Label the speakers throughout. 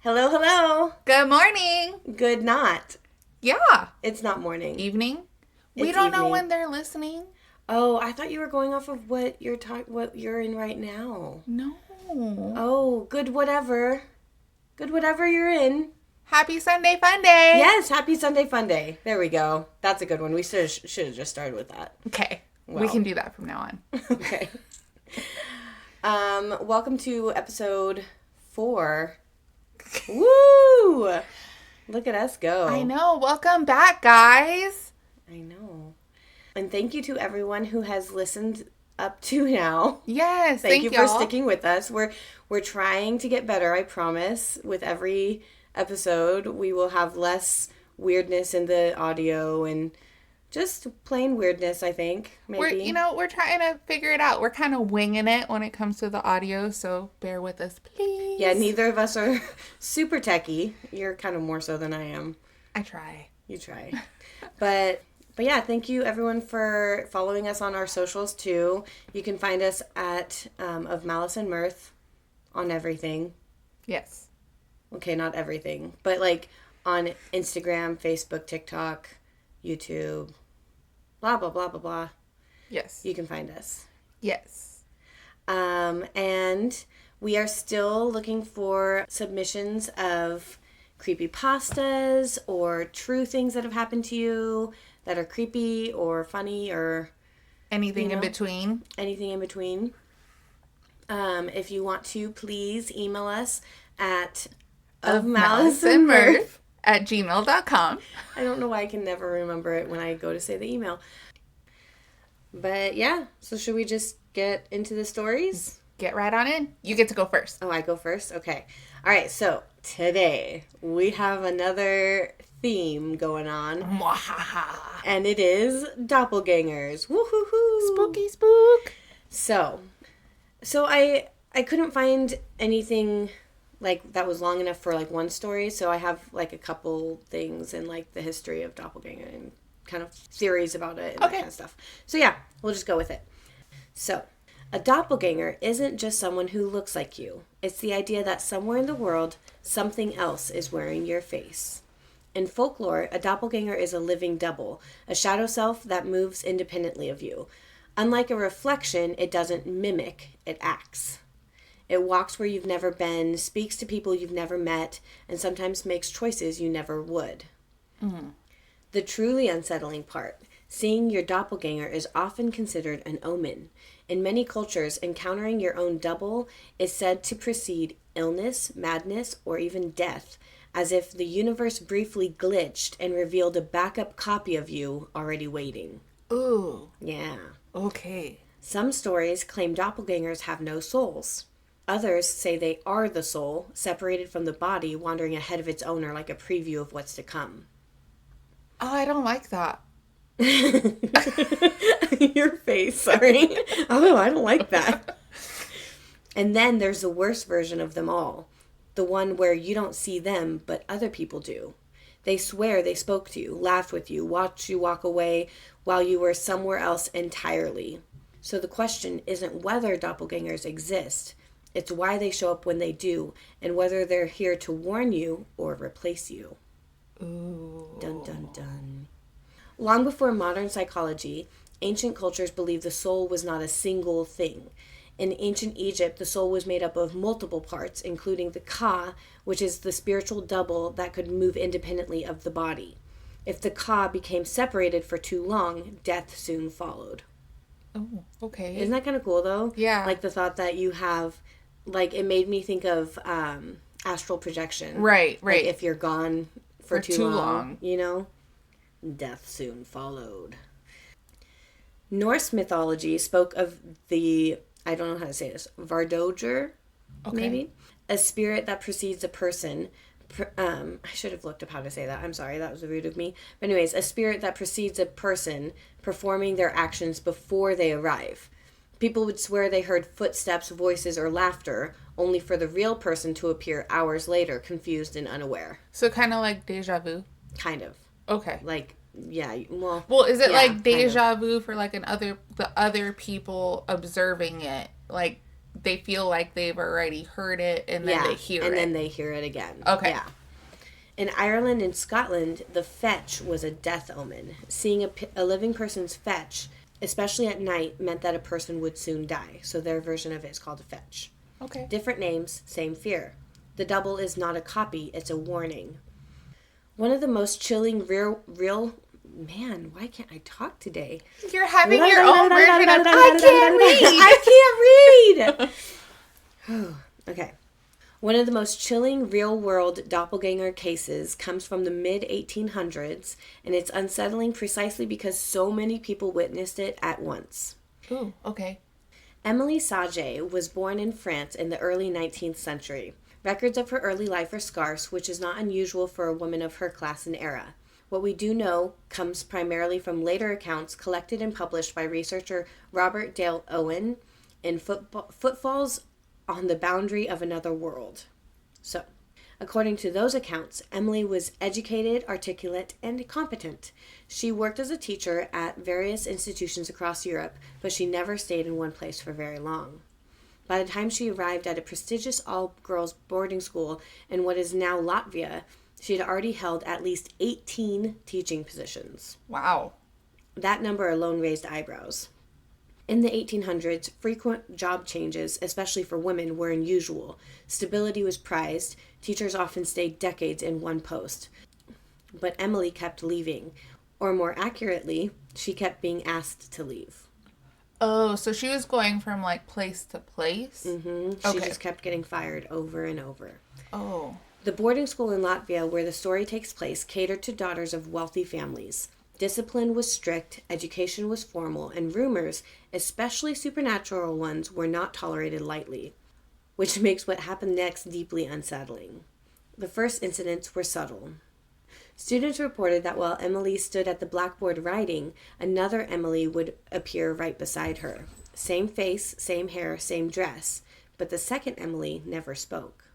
Speaker 1: Hello, hello.
Speaker 2: Good morning.
Speaker 1: Good not.
Speaker 2: Yeah.
Speaker 1: It's not morning.
Speaker 2: Evening. We
Speaker 1: It's
Speaker 2: don't know
Speaker 1: evening.
Speaker 2: when they're listening.
Speaker 1: Oh, I thought you were going off of what you're in right now.
Speaker 2: No.
Speaker 1: Oh, good whatever. Good whatever you're in.
Speaker 2: Happy Sunday Fun Day.
Speaker 1: Yes, happy Sunday Fun Day. There we go. That's a good one. We should have just started with that.
Speaker 2: Okay.
Speaker 1: Well.
Speaker 2: We can do that from now on.
Speaker 1: Okay. Welcome to episode 4. Woo! Look at us go.
Speaker 2: I know. Welcome back, guys.
Speaker 1: I know. And thank you to everyone who has listened up to now.
Speaker 2: Yes.
Speaker 1: Thank you
Speaker 2: y'all.
Speaker 1: for sticking with us. We're trying to get better, I promise. With every episode, we will have less weirdness in the audio and just plain weirdness, I think. Maybe.
Speaker 2: We're trying to figure it out. We're kind of winging it when it comes to the audio, so bear with us, please.
Speaker 1: Yeah, neither of us are super techie. You're kind of more so than I am.
Speaker 2: I try.
Speaker 1: You try. But yeah, thank you everyone for following us on our socials too. You can find us at OfMaliceAndMirth on everything.
Speaker 2: Yes.
Speaker 1: Okay, not everything, but like on Instagram, Facebook, TikTok, YouTube, blah, blah, blah, blah, blah.
Speaker 2: Yes.
Speaker 1: You can find us.
Speaker 2: Yes.
Speaker 1: And we are still looking for submissions of creepypastas or true things that have happened to you that are creepy or funny or
Speaker 2: Anything in between.
Speaker 1: anything in between. If you want to, please email us at OfMaliceAndMirth.
Speaker 2: @gmail.com.
Speaker 1: I don't know why I can never remember it when I go to say the email. But yeah, so should we just get into the stories?
Speaker 2: Get right on in. You get to go first.
Speaker 1: Oh, I go first? Okay. All right, so today we have another theme going on.
Speaker 2: Mwahaha.
Speaker 1: And it is doppelgangers. Woo-hoo-hoo.
Speaker 2: Spooky spook.
Speaker 1: So I couldn't find anything like that was long enough for like one story, so I have like a couple things in like the history of doppelganger and kind of theories about it and that kind of stuff. So yeah, we'll just go with it. So, a doppelganger isn't just someone who looks like you. It's the idea that somewhere in the world, something else is wearing your face. In folklore, a doppelganger is a living double, a shadow self that moves independently of you. Unlike a reflection, it doesn't mimic, it acts. It walks where you've never been, speaks to people you've never met, and sometimes makes choices you never would.
Speaker 2: Mm-hmm.
Speaker 1: The truly unsettling part, seeing your doppelganger is often considered an omen. In many cultures, encountering your own double is said to precede illness, madness, or even death, as if the universe briefly glitched and revealed a backup copy of you already waiting.
Speaker 2: Ooh.
Speaker 1: Yeah.
Speaker 2: Okay.
Speaker 1: Some stories claim doppelgangers have no souls. Others say they are the soul, separated from the body, wandering ahead of its owner like a preview of what's to come.
Speaker 2: Oh, I don't like that.
Speaker 1: Your face, sorry. Oh, I don't like that. And then there's the worst version of them all. The one where you don't see them, but other people do. They swear they spoke to you, laughed with you, watched you walk away while you were somewhere else entirely. So the question isn't whether doppelgangers exist. It's why they show up when they do, and whether they're here to warn you or replace you.
Speaker 2: Ooh.
Speaker 1: Dun, dun, dun. Long before modern psychology, ancient cultures believed the soul was not a single thing. In ancient Egypt, the soul was made up of multiple parts, including the ka, which is the spiritual double that could move independently of the body. If the ka became separated for too long, death soon followed.
Speaker 2: Oh, okay.
Speaker 1: Isn't that kind of cool, though?
Speaker 2: Yeah.
Speaker 1: Like the thought that you have, like, it made me think of astral projection.
Speaker 2: Right.
Speaker 1: Like if you're gone for too long, you know? Death soon followed. Norse mythology spoke of the, I don't know how to say this, Vardoger, maybe? A spirit that precedes a person. I should have looked up how to say that. I'm sorry, that was rude of me. But anyways, a spirit that precedes a person performing their actions before they arrive. People would swear they heard footsteps, voices, or laughter, only for the real person to appear hours later, confused and unaware.
Speaker 2: So kind of like deja vu?
Speaker 1: Kind of.
Speaker 2: Okay.
Speaker 1: Like, yeah, well...
Speaker 2: Well, is it
Speaker 1: yeah,
Speaker 2: like deja vu for like the other people observing it? Like they feel like they've already heard it and then they hear it.
Speaker 1: And then they hear it again.
Speaker 2: Okay.
Speaker 1: Yeah. In Ireland and Scotland, the fetch was a death omen. Seeing a living person's fetch, especially at night, meant that a person would soon die. So their version of it is called a fetch.
Speaker 2: Okay.
Speaker 1: Different names, same fear. The double is not a copy, it's a warning. One of the most chilling real man, why can't I talk today?
Speaker 2: You're having your own version of I
Speaker 1: can't read. Okay. One of the most chilling real-world doppelganger cases comes from the mid-1800s, and it's unsettling precisely because so many people witnessed it at once.
Speaker 2: Ooh, okay.
Speaker 1: Emilie Sagee was born in France in the early 19th century. Records of her early life are scarce, which is not unusual for a woman of her class and era. What we do know comes primarily from later accounts collected and published by researcher Robert Dale Owen in Footfalls on the Boundary of Another World. So, according to those accounts, Emilie was educated, articulate, and competent. She worked as a teacher at various institutions across Europe, but she never stayed in one place for very long. By the time she arrived at a prestigious all-girls boarding school in what is now Latvia, she had already held at least 18 teaching positions.
Speaker 2: Wow.
Speaker 1: That number alone raised eyebrows. In the 1800s, frequent job changes, especially for women, were unusual. Stability was prized. Teachers often stayed decades in one post. But Emilie kept leaving. Or more accurately, she kept being asked to leave.
Speaker 2: Oh, so she was going from, like, place to place?
Speaker 1: Mm-hmm. She just kept getting fired over and over.
Speaker 2: Oh.
Speaker 1: The boarding school in Latvia where the story takes place catered to daughters of wealthy families. Discipline was strict, education was formal, and rumors, especially supernatural ones, were not tolerated lightly, which makes what happened next deeply unsettling. The first incidents were subtle. Students reported that while Emilie stood at the blackboard writing, another Emilie would appear right beside her. Same face, same hair, same dress, but the second Emilie never spoke.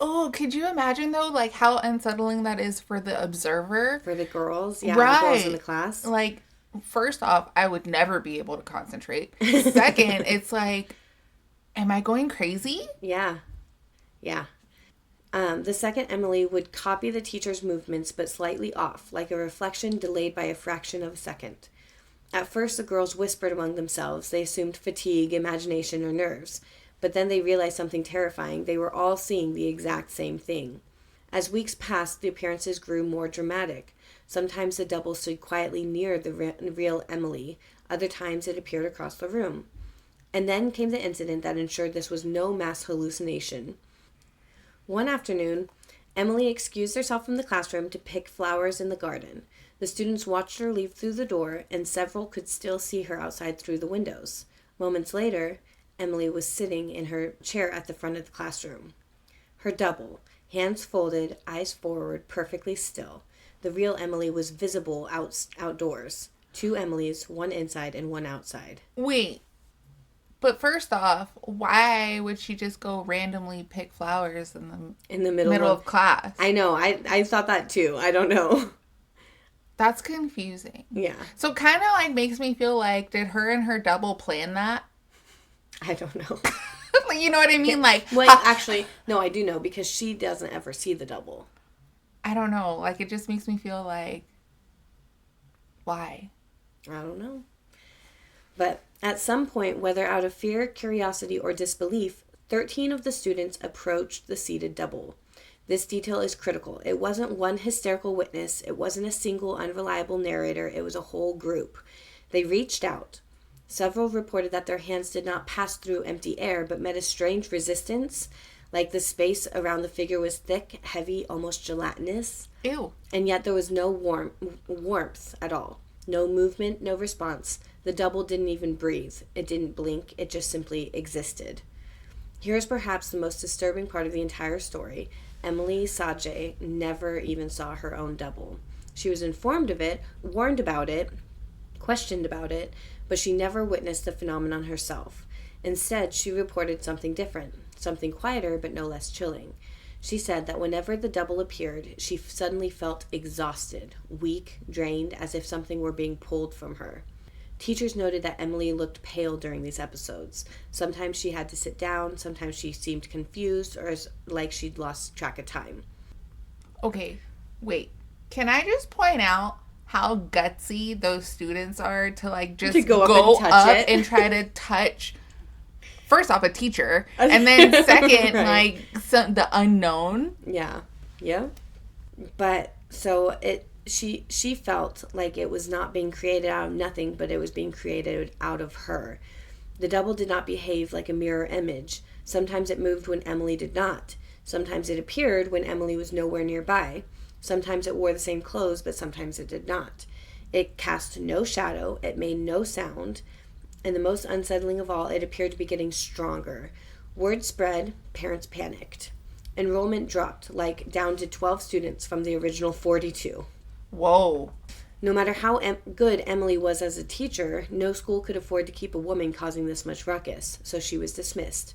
Speaker 2: Oh, could you imagine, though, like, how unsettling that is for the observer?
Speaker 1: For the girls? Yeah,
Speaker 2: right.
Speaker 1: The girls in the class.
Speaker 2: Like, first off, I would never be able to concentrate. Second, it's like, am I going crazy?
Speaker 1: Yeah. Yeah. The second Emilie would copy the teacher's movements, but slightly off, like a reflection delayed by a fraction of a second. At first, the girls whispered among themselves. They assumed fatigue, imagination, or nerves. But then they realized something terrifying. They were all seeing the exact same thing. As weeks passed, the appearances grew more dramatic. Sometimes the double stood quietly near the real Emilie. Other times it appeared across the room. And then came the incident that ensured this was no mass hallucination. One afternoon, Emilie excused herself from the classroom to pick flowers in the garden. The students watched her leave through the door, and several could still see her outside through the windows. Moments later, Emilie was sitting in her chair at the front of the classroom. Her double, hands folded, eyes forward, perfectly still. The real Emilie was visible outdoors. Two Emilies, one inside and one outside.
Speaker 2: Wait, but first off, why would she just go randomly pick flowers in the middle of class?
Speaker 1: I know, I thought that too. I don't know.
Speaker 2: That's confusing.
Speaker 1: Yeah.
Speaker 2: So kind of like makes me feel like, did her and her double plan that?
Speaker 1: I don't know.
Speaker 2: You know what I mean? Like,
Speaker 1: well, actually, no, I do know because she doesn't ever see the double.
Speaker 2: I don't know. Like, it just makes me feel like, why?
Speaker 1: I don't know. But at some point, whether out of fear, curiosity, or disbelief, 13 of the students approached the seated double. This detail is critical. It wasn't one hysterical witness. It wasn't a single unreliable narrator. It was a whole group. They reached out. Several reported that their hands did not pass through empty air, but met a strange resistance, like the space around the figure was thick, heavy, almost gelatinous.
Speaker 2: Ew.
Speaker 1: And yet there was no warmth at all. No movement, no response. The double didn't even breathe. It didn't blink. It just simply existed. Here's perhaps the most disturbing part of the entire story. Emilie Sagee never even saw her own double. She was informed of it, warned about it, questioned about it, but she never witnessed the phenomenon herself. Instead, she reported something different, something quieter but no less chilling. She said that whenever the double appeared, she suddenly felt exhausted, weak, drained, as if something were being pulled from her. Teachers noted that Emilie looked pale during these episodes. Sometimes she had to sit down, sometimes she seemed confused or like she'd lost track of time.
Speaker 2: Okay, wait. Can I just point out how gutsy those students are to like just
Speaker 1: to go up
Speaker 2: and try to touch first off a teacher and then second right. like the unknown.
Speaker 1: Yeah. But so she felt like it was not being created out of nothing, but it was being created out of her. The double did not behave like a mirror image. Sometimes it moved when Emilie did not. Sometimes it appeared when Emilie was nowhere nearby. Sometimes it wore the same clothes, but sometimes it did not. It cast no shadow. It made no sound. And the most unsettling of all, it appeared to be getting stronger. Word spread. Parents panicked. Enrollment dropped, like down to 12 students from the original 42.
Speaker 2: Whoa.
Speaker 1: No matter how good Emilie was as a teacher, no school could afford to keep a woman causing this much ruckus, so she was dismissed.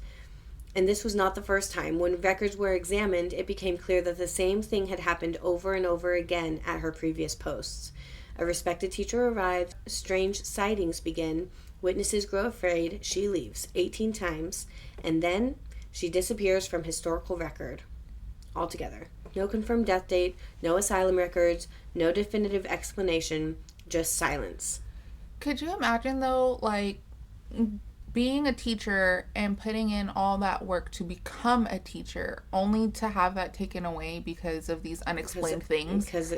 Speaker 1: And this was not the first time. When records were examined, it became clear that the same thing had happened over and over again at her previous posts. A respected teacher arrives, strange sightings begin, witnesses grow afraid, she leaves 18 times, and then she disappears from historical record altogether. No confirmed death date, no asylum records, no definitive explanation, just silence.
Speaker 2: Could you imagine, though, like, being a teacher and putting in all that work to become a teacher, only to have that taken away because of these unexplained things?
Speaker 1: Because,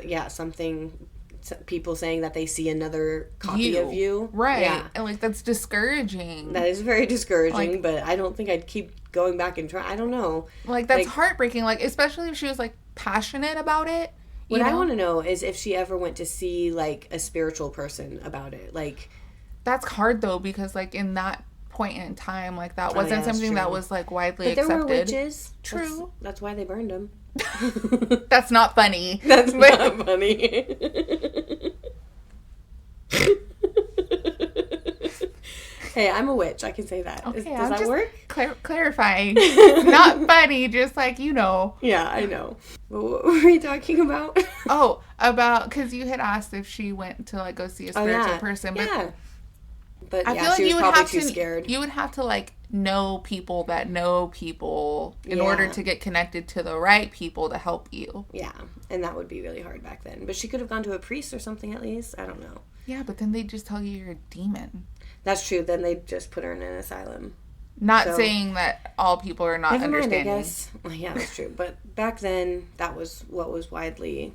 Speaker 1: people saying that they see another copy of you.
Speaker 2: Right.
Speaker 1: Yeah.
Speaker 2: And, like, that's discouraging.
Speaker 1: That is very discouraging, like, but I don't think I'd keep going back and try. I don't know.
Speaker 2: Like, that's heartbreaking. Like, especially if she was, like, passionate about it.
Speaker 1: What I want to know is if she ever went to see, like, a spiritual person about it. Like,
Speaker 2: that's hard, though, because, like, in that point in time, like, that wasn't something that was, like, widely accepted.
Speaker 1: But there were witches.
Speaker 2: True.
Speaker 1: That's why they burned them.
Speaker 2: That's not funny.
Speaker 1: That's not funny. Hey, I'm a witch. I can say that.
Speaker 2: Okay,
Speaker 1: Does that work?
Speaker 2: Clarifying. Not funny, just like, you know.
Speaker 1: Yeah, I know. What were we talking about?
Speaker 2: Because you had asked if she went to, like, go see a spiritual person. But
Speaker 1: yeah. But
Speaker 2: I feel like
Speaker 1: she was probably too scared.
Speaker 2: You would have to, like, know people that know people in order to get connected to the right people to help you.
Speaker 1: Yeah, and that would be really hard back then. But she could have gone to a priest or something at least. I don't know.
Speaker 2: Yeah, but then they'd just tell you you're a demon.
Speaker 1: That's true. Then they'd just put her in an asylum.
Speaker 2: Not saying that all people are not understanding.
Speaker 1: Mind, I guess. Well, yeah, that's true. But back then, that was what was widely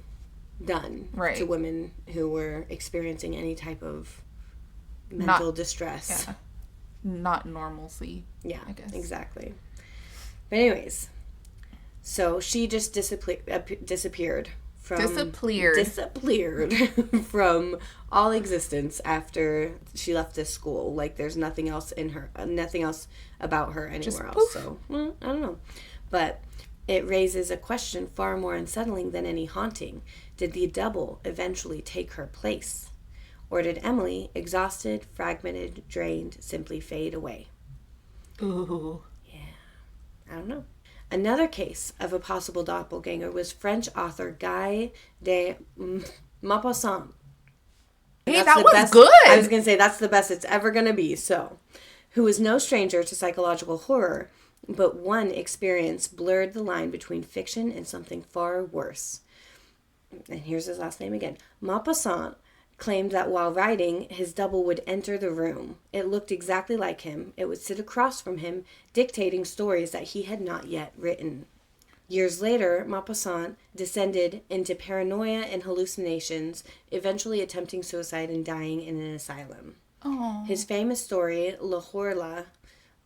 Speaker 1: done to women who were experiencing any type of mental distress.
Speaker 2: Yeah. Not normalcy.
Speaker 1: Yeah,
Speaker 2: I guess.
Speaker 1: Exactly. But anyways, so she just disappeared from all existence after she left this school. Like, there's nothing else in her, nothing else about her anywhere else. So, well, I don't know. But it raises a question far more unsettling than any haunting. Did the double eventually take her place? Or did Emilie, exhausted, fragmented, drained, simply fade away?
Speaker 2: Ooh.
Speaker 1: Yeah. I don't know. Another case of a possible doppelganger was French author Guy de Maupassant.
Speaker 2: Hey, that was good.
Speaker 1: I was going to say, that's the best it's ever going to be. So, who was no stranger to psychological horror, but one experience blurred the line between fiction and something far worse. And here's his last name again. Maupassant claimed that while writing, his double would enter the room. It looked exactly like him. It would sit across from him, dictating stories that he had not yet written. Years later, Maupassant descended into paranoia and hallucinations, eventually attempting suicide and dying in an asylum.
Speaker 2: Aww.
Speaker 1: His famous story, La Horla,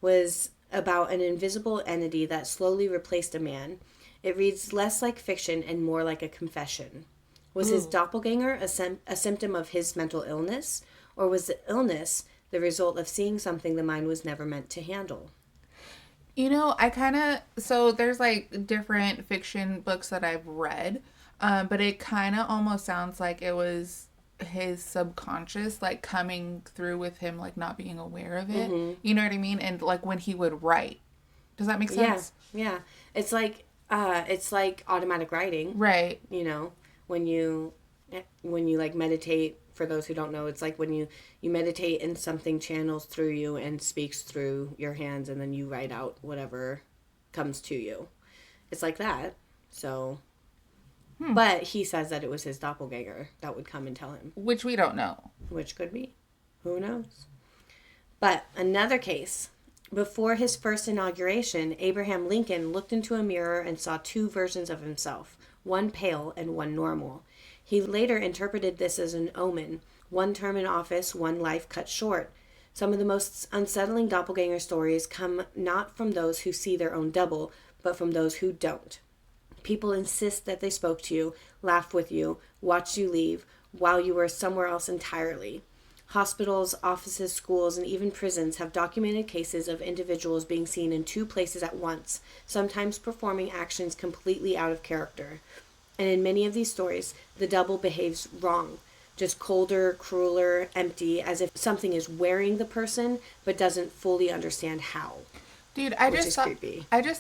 Speaker 1: was about an invisible entity that slowly replaced a man. It reads less like fiction and more like a confession. Was his doppelganger a symptom of his mental illness, or was the illness the result of seeing something the mind was never meant to handle?
Speaker 2: You know, so there's like different fiction books that I've read, but it kind of almost sounds like it was his subconscious, like, coming through with him, like, not being aware of it. Mm-hmm. You know what I mean? And, like, when he would write. Does that make sense?
Speaker 1: Yeah. It's like automatic writing.
Speaker 2: Right.
Speaker 1: You know? When you like meditate for those who don't know, it's like when you meditate and something channels through you and speaks through your hands, and then you write out whatever comes to you. It's like that. So, but he says that it was his doppelganger that would come and tell him.
Speaker 2: Which we don't know.
Speaker 1: Which could be. Who knows? But another case. Before his first inauguration, Abraham Lincoln looked into a mirror and saw two versions of himself, one pale and one normal. He later interpreted this as an omen. One term in office, one life cut short. Some of the most unsettling doppelganger stories come not from those who see their own double, but from those who don't. People insist that they spoke to you, laughed with you, watched you leave, while you were somewhere else entirely. Hospitals, offices, schools, and even prisons have documented cases of individuals being seen in two places at once, sometimes performing actions completely out of character. And in many of these stories, the double behaves wrong, just colder, crueler, empty, as if something is wearing the person, but doesn't fully understand how.
Speaker 2: Dude, I just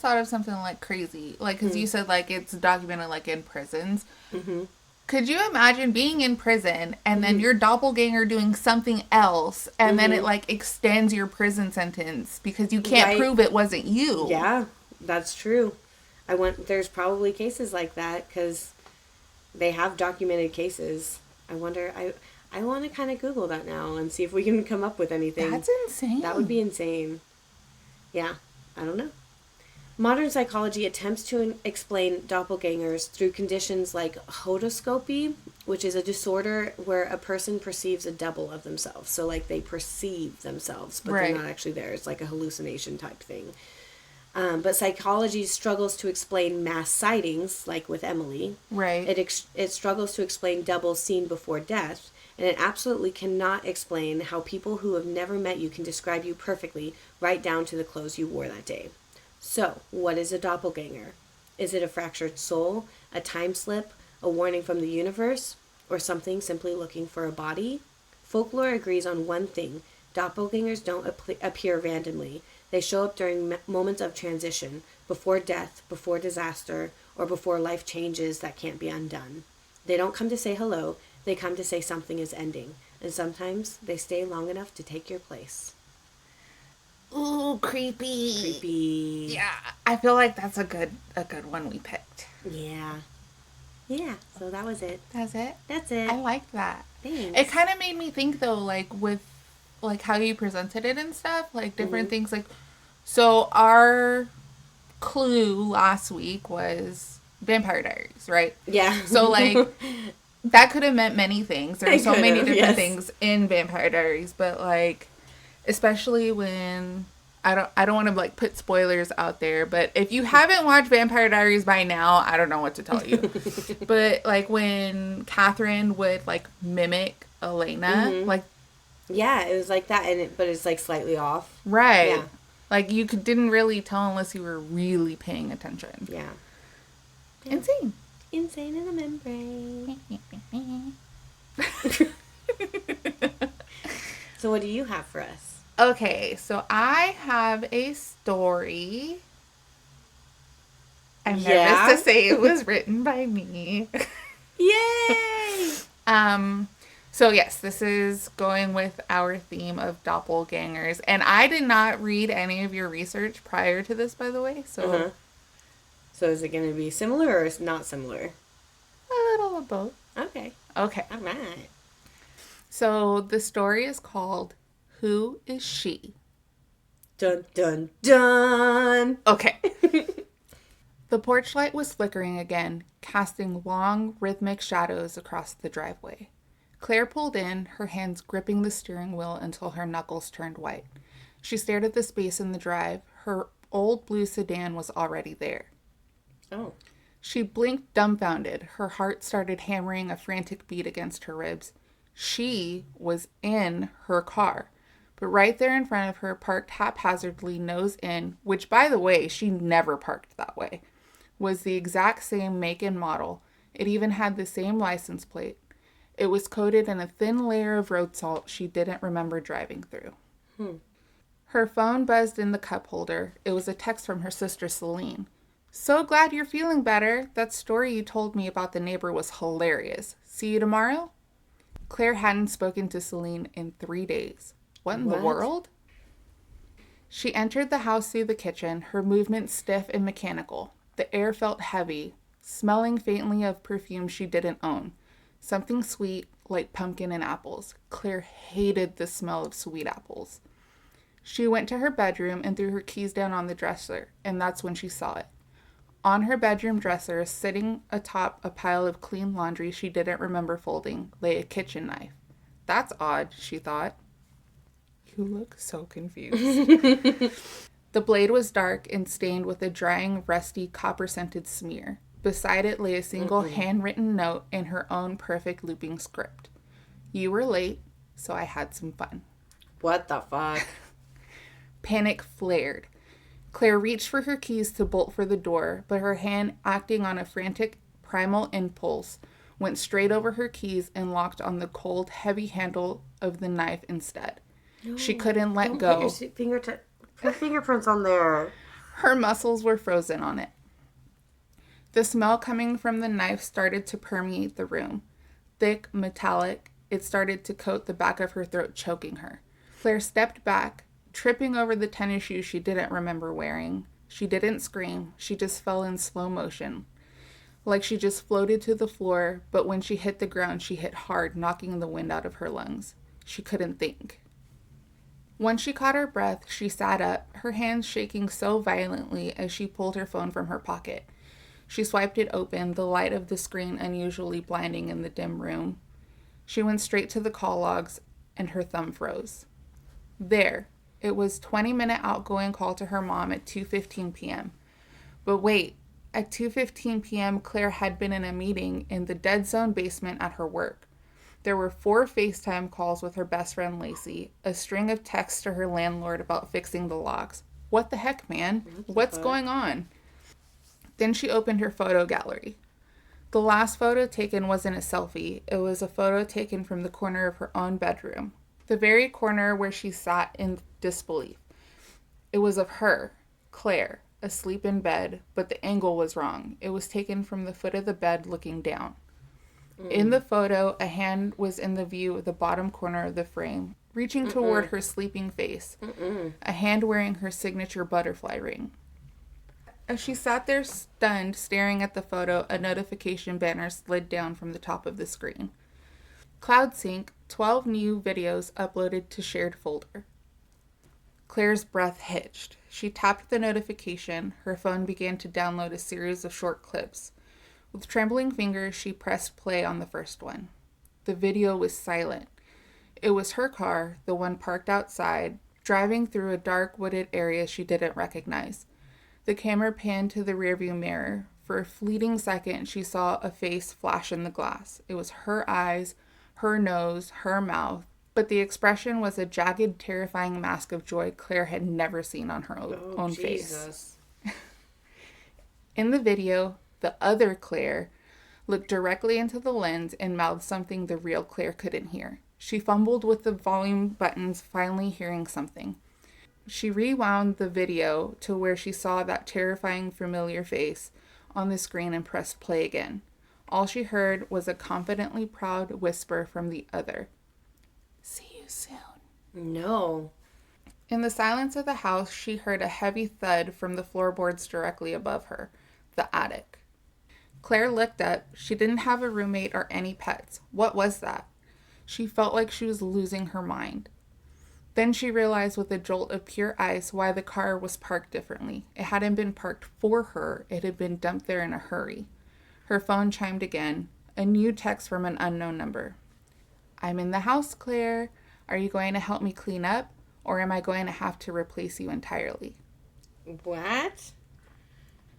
Speaker 2: thought of something like crazy. Like, because you said, like, it's documented, like, in prisons. Mm-hmm. Could you imagine being in prison and then your doppelganger doing something else and then it, like, extends your prison sentence because you can't prove it wasn't you?
Speaker 1: Yeah, that's true. There's probably cases like that because they have documented cases. I wonder, I want to kind of Google that now and see if we can come up with anything.
Speaker 2: That's insane.
Speaker 1: That would be insane. Yeah, I don't know. Modern psychology attempts to explain doppelgangers through conditions like hodoscopy, which is a disorder where a person perceives a double of themselves. So, like, they perceive themselves, but they're not actually there. It's like a hallucination type thing. But psychology struggles to explain mass sightings, like with Emilie.
Speaker 2: Right.
Speaker 1: It struggles to explain doubles seen before death. And it absolutely cannot explain how people who have never met you can describe you perfectly, right down to the clothes you wore that day. So, what is a doppelganger? Is it a fractured soul, a time slip, a warning from the universe, or something simply looking for a body? Folklore agrees on one thing. Doppelgangers don't appear randomly. They show up during moments of transition, before death, before disaster, or before life changes that can't be undone. They don't come to say hello. They come to say something is ending. And sometimes they stay long enough to take your place.
Speaker 2: Ooh, creepy.
Speaker 1: Creepy.
Speaker 2: Yeah, I feel like that's a good one we picked.
Speaker 1: Yeah. Yeah, so that was it.
Speaker 2: That's it?
Speaker 1: That's it.
Speaker 2: I like that.
Speaker 1: Thanks.
Speaker 2: It kind of made me think, though, like, with, like, how you presented it and stuff, like, different things, like, so our clue last week was Vampire Diaries, right?
Speaker 1: Yeah.
Speaker 2: So, like, that could have meant many things. There are so many different things in Vampire Diaries, but, like, especially when I don't want to, like, put spoilers out there, but if you haven't watched Vampire Diaries by now, I don't know what to tell you. But, like, when Catherine would, like, mimic Elena, like,
Speaker 1: yeah, it was like that, but it's, like, slightly off.
Speaker 2: Right.
Speaker 1: Yeah.
Speaker 2: Like, you didn't really tell unless you were really paying attention.
Speaker 1: Yeah.
Speaker 2: Insane.
Speaker 1: Insane in the membrane. So what do you have for us?
Speaker 2: Okay, so I have a story. I'm nervous to say it was written by me.
Speaker 1: Yay!
Speaker 2: So yes, this is going with our theme of doppelgangers. And I did not read any of your research prior to this, by the way. So,
Speaker 1: So is it going to be similar or is not similar?
Speaker 2: A little of both.
Speaker 1: Okay.
Speaker 2: Okay.
Speaker 1: All right.
Speaker 2: So the story is called Who Is She?
Speaker 1: Dun, dun, dun.
Speaker 2: Okay. The porch light was flickering again, casting long, rhythmic shadows across the driveway. Claire pulled in, her hands gripping the steering wheel until her knuckles turned white. She stared at the space in the drive. Her old blue sedan was already there.
Speaker 1: Oh.
Speaker 2: She blinked dumbfounded. Her heart started hammering a frantic beat against her ribs. She was in her car. But right there in front of her, parked haphazardly nose in, which, by the way, she never parked that way, was the exact same make and model. It even had the same license plate. It was coated in a thin layer of road salt she didn't remember driving through. Her phone buzzed in the cup holder. It was a text from her sister Celine. So glad you're feeling better. That story you told me about the neighbor was hilarious. See you tomorrow? Claire hadn't spoken to Celine in 3 days. What in the world? She entered the house through the kitchen, her movements stiff and mechanical. The air felt heavy, smelling faintly of perfume she didn't own. Something sweet, like pumpkin and apples. Claire hated the smell of sweet apples. She went to her bedroom and threw her keys down on the dresser, and that's when she saw it. On her bedroom dresser, sitting atop a pile of clean laundry she didn't remember folding, lay a kitchen knife. That's odd, she thought. You look so confused. The blade was dark and stained with a drying, rusty, copper-scented smear. Beside it lay a single handwritten note in her own perfect looping script. You were late, so I had some fun.
Speaker 1: What the fuck?
Speaker 2: Panic flared. Claire reached for her keys to bolt for the door, but her hand, acting on a frantic, primal impulse, went straight over her keys and locked on the cold, heavy handle of the knife instead. No, she couldn't let go.
Speaker 1: Put your fingerprints on there.
Speaker 2: Her muscles were frozen on it. The smell coming from the knife started to permeate the room. Thick, metallic, it started to coat the back of her throat, choking her. Claire stepped back, tripping over the tennis shoes she didn't remember wearing. She didn't scream. She just fell in slow motion. Like she just floated to the floor, but when she hit the ground, she hit hard, knocking the wind out of her lungs. She couldn't think. Once she caught her breath, she sat up, her hands shaking so violently as she pulled her phone from her pocket. She swiped it open, the light of the screen unusually blinding in the dim room. She went straight to the call logs, and her thumb froze. There. It was 20-minute outgoing call to her mom at 2:15 p.m. But wait, at 2:15 p.m., Claire had been in a meeting in the dead zone basement at her work. There were 4 FaceTime calls with her best friend Lacey, a string of texts to her landlord about fixing the locks. What the heck, man? What's going on? Then she opened her photo gallery. The last photo taken wasn't a selfie. It was a photo taken from the corner of her own bedroom. The very corner where she sat in disbelief. It was of her, Claire, asleep in bed, but the angle was wrong. It was taken from the foot of the bed looking down. In the photo, a hand was in the view of the bottom corner of the frame, reaching toward her sleeping face, a hand wearing her signature butterfly ring. As she sat there stunned, staring at the photo, a notification banner slid down from the top of the screen. Cloud Sync, 12 new videos uploaded to shared folder. Claire's breath hitched. She tapped the notification. Her phone began to download a series of short clips. With trembling fingers, she pressed play on the first one. The video was silent. It was her car, the one parked outside, driving through a dark wooded area she didn't recognize. The camera panned to the rearview mirror. For a fleeting second, she saw a face flash in the glass. It was her eyes, her nose, her mouth, but the expression was a jagged, terrifying mask of joy Claire had never seen on her own face. In the video, the other Claire looked directly into the lens and mouthed something the real Claire couldn't hear. She fumbled with the volume buttons, finally hearing something. She rewound the video to where she saw that terrifying, familiar face on the screen and pressed play again. All she heard was a confidently proud whisper from the other. See you soon.
Speaker 1: No.
Speaker 2: In the silence of the house, she heard a heavy thud from the floorboards directly above her, the attic. Claire looked up. She didn't have a roommate or any pets. What was that? She felt like she was losing her mind. Then she realized with a jolt of pure ice why the car was parked differently. It hadn't been parked for her. It had been dumped there in a hurry. Her phone chimed again. A new text from an unknown number. I'm in the house, Claire. Are you going to help me clean up? Or am I going to have to replace you entirely?
Speaker 1: What?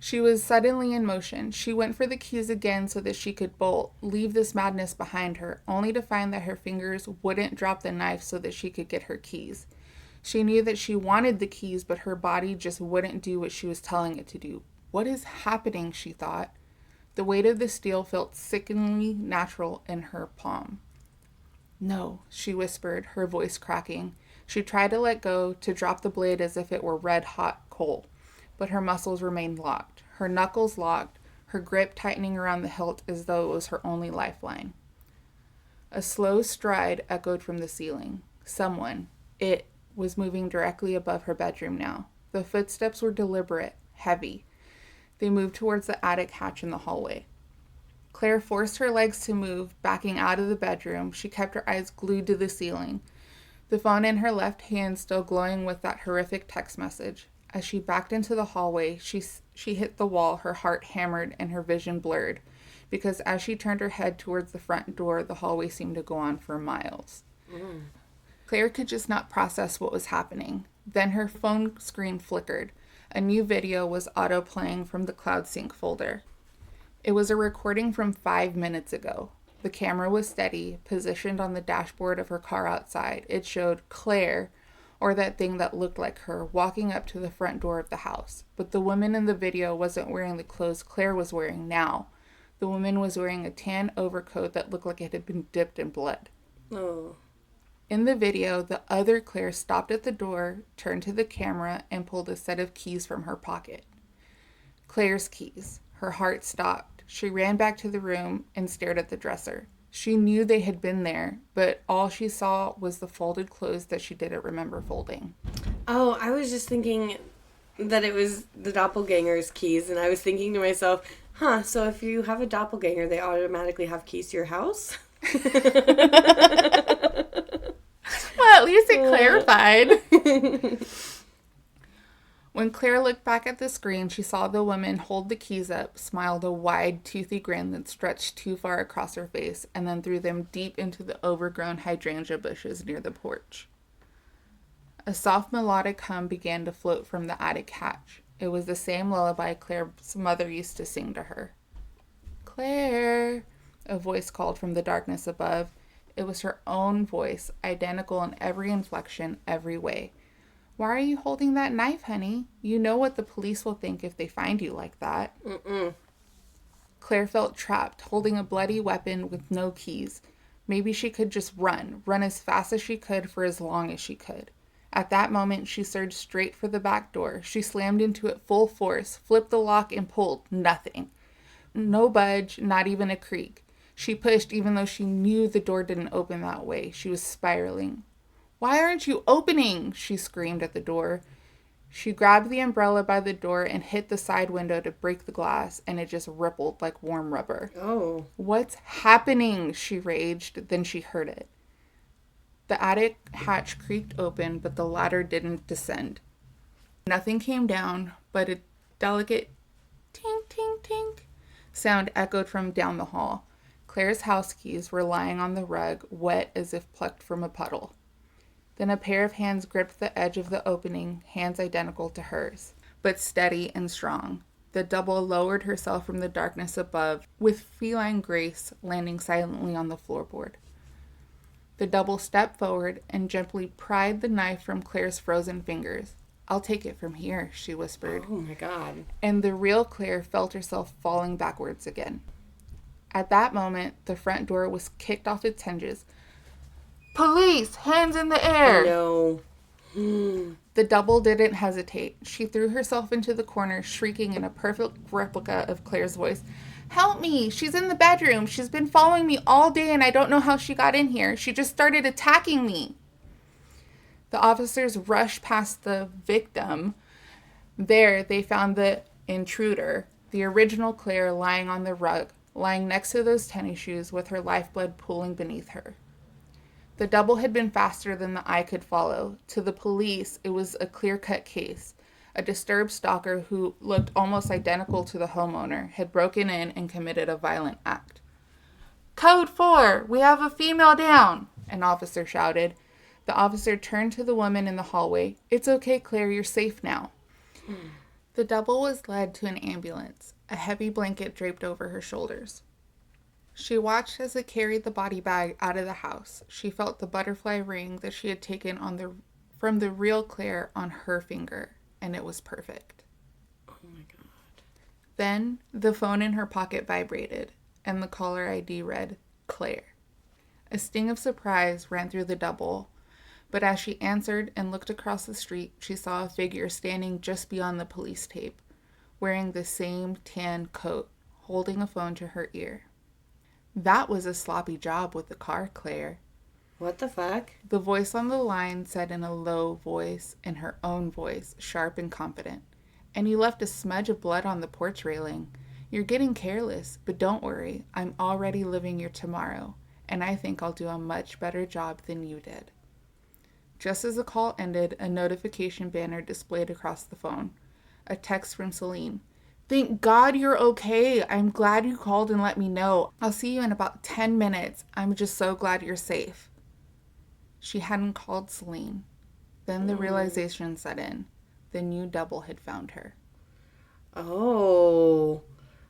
Speaker 2: She was suddenly in motion. She went for the keys again so that she could bolt, leave this madness behind her, only to find that her fingers wouldn't drop the knife so that she could get her keys. She knew that she wanted the keys, but her body just wouldn't do what she was telling it to do. What is happening, she thought. The weight of the steel felt sickeningly natural in her palm. No, she whispered, her voice cracking. She tried to let go, to drop the blade as if it were red-hot coal. But her muscles remained locked, her knuckles locked, her grip tightening around the hilt as though it was her only lifeline. A slow stride echoed from the ceiling. Someone, it, was moving directly above her bedroom now. The footsteps were deliberate, heavy. They moved towards the attic hatch in the hallway. Claire forced her legs to move, backing out of the bedroom. She kept her eyes glued to the ceiling, the phone in her left hand still glowing with that horrific text message. As she backed into the hallway, she hit the wall, her heart hammered and her vision blurred, because as she turned her head towards the front door, the hallway seemed to go on for miles. Claire could just not process what was happening. Then her phone screen flickered. A new video was auto-playing from the Cloud Sync folder. It was a recording from 5 minutes ago. The camera was steady, positioned on the dashboard of her car outside. It showed Claire, or that thing that looked like her, walking up to the front door of the house. But the woman in the video wasn't wearing the clothes Claire was wearing now. The woman was wearing a tan overcoat that looked like it had been dipped in blood.
Speaker 1: Oh.
Speaker 2: In the video, the other Claire stopped at the door, turned to the camera, and pulled a set of keys from her pocket. Claire's keys. Her heart stopped. She ran back to the room and stared at the dresser. She knew they had been there, but all she saw was the folded clothes that she didn't remember folding.
Speaker 1: Oh, I was just thinking that it was the doppelgangers' keys, and I was thinking to myself, so if you have a doppelganger, they automatically have keys to your house?
Speaker 2: Well, at least it clarified. When Claire looked back at the screen, she saw the woman hold the keys up, smiled a wide, toothy grin that stretched too far across her face, and then threw them deep into the overgrown hydrangea bushes near the porch. A soft melodic hum began to float from the attic hatch. It was the same lullaby Claire's mother used to sing to her. "Claire," a voice called from the darkness above. It was her own voice, identical in every inflection, every way. "Why are you holding that knife, honey? You know what the police will think if they find you like that." Claire felt trapped, holding a bloody weapon with no keys. Maybe she could just run as fast as she could for as long as she could. At that moment, she surged straight for the back door. She slammed into it full force, flipped the lock, and pulled. Nothing. No budge, not even a creak. She pushed even though she knew the door didn't open that way. She was spiraling. "Why aren't you opening?" she screamed at the door. She grabbed the umbrella by the door and hit the side window to break the glass, and it just rippled like warm rubber.
Speaker 1: Oh.
Speaker 2: "What's happening?" she raged. Then she heard it. The attic hatch creaked open, but the ladder didn't descend. Nothing came down, but a delicate tink, tink, tink sound echoed from down the hall. Claire's house keys were lying on the rug, wet as if plucked from a puddle. Then a pair of hands gripped the edge of the opening, hands identical to hers, but steady and strong. The double lowered herself from the darkness above, with feline grace, landing silently on the floorboard. The double stepped forward and gently pried the knife from Claire's frozen fingers. "I'll take it from here," she whispered.
Speaker 1: Oh my God.
Speaker 2: And the real Claire felt herself falling backwards again. At that moment, the front door was kicked off its hinges. "Police! Hands in the air!"
Speaker 1: No.
Speaker 2: The double didn't hesitate. She threw herself into the corner, shrieking in a perfect replica of Claire's voice. "Help me! She's in the bedroom. She's been following me all day and I don't know how she got in here. She just started attacking me." The officers rushed past the victim. There, they found the intruder, the original Claire, lying on the rug, lying next to those tennis shoes with her lifeblood pooling beneath her. The double had been faster than the eye could follow. To the police, it was a clear-cut case. A disturbed stalker who looked almost identical to the homeowner had broken in and committed a violent act. "Code 4, we have a female down," an officer shouted. The officer turned to the woman in the hallway. "It's okay, Claire, you're safe now." The double was led to an ambulance, a heavy blanket draped over her shoulders. She watched as it carried the body bag out of the house. She felt the butterfly ring that she had taken from the real Claire on her finger, and it was perfect.
Speaker 1: Oh my God.
Speaker 2: Then the phone in her pocket vibrated, and the caller ID read, "Claire." A sting of surprise ran through the double, but as she answered and looked across the street, she saw a figure standing just beyond the police tape, wearing the same tan coat, holding a phone to her ear. That was a sloppy job with the car, Claire.
Speaker 1: What the fuck?
Speaker 2: The voice on the line said in a low voice, in her own voice, sharp and confident. And you left a smudge of blood on the porch railing. You're getting careless, but don't worry. I'm already living your tomorrow, and I think I'll do a much better job than you did. Just as the call ended, a notification banner displayed across the phone. A text from Celine. Thank God you're okay. I'm glad you called and let me know. I'll see you in about 10 minutes. I'm just so glad you're safe. She hadn't called Celine. Then the realization set in. The new double had found her.
Speaker 1: Oh.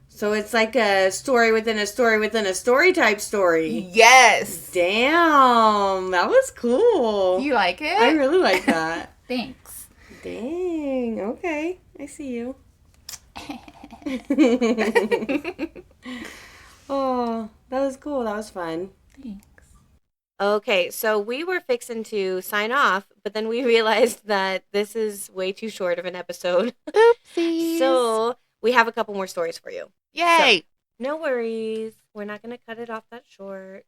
Speaker 1: So it's like a story within a story within a story type story.
Speaker 2: Yes!
Speaker 1: Damn. That was cool.
Speaker 2: You like it?
Speaker 1: I really like that.
Speaker 2: Thanks.
Speaker 1: Dang. Okay. I see you. Oh, that was cool. That was fun.
Speaker 2: Thanks.
Speaker 1: Okay, so we were fixing to sign off, but then we realized that this is way too short of an episode.
Speaker 2: Oopsies.
Speaker 1: So we have a couple more stories for you.
Speaker 2: Yay!
Speaker 1: So, no worries. We're not going to cut it off that short.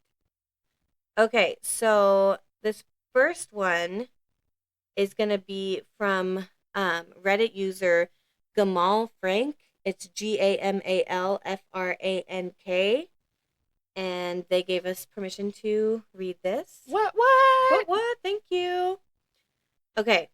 Speaker 1: Okay, so this first one is going to be from Reddit user GamalFrank. It's GamalFrank. And they gave us permission to read this.
Speaker 2: What?
Speaker 1: What? Thank you. Okay.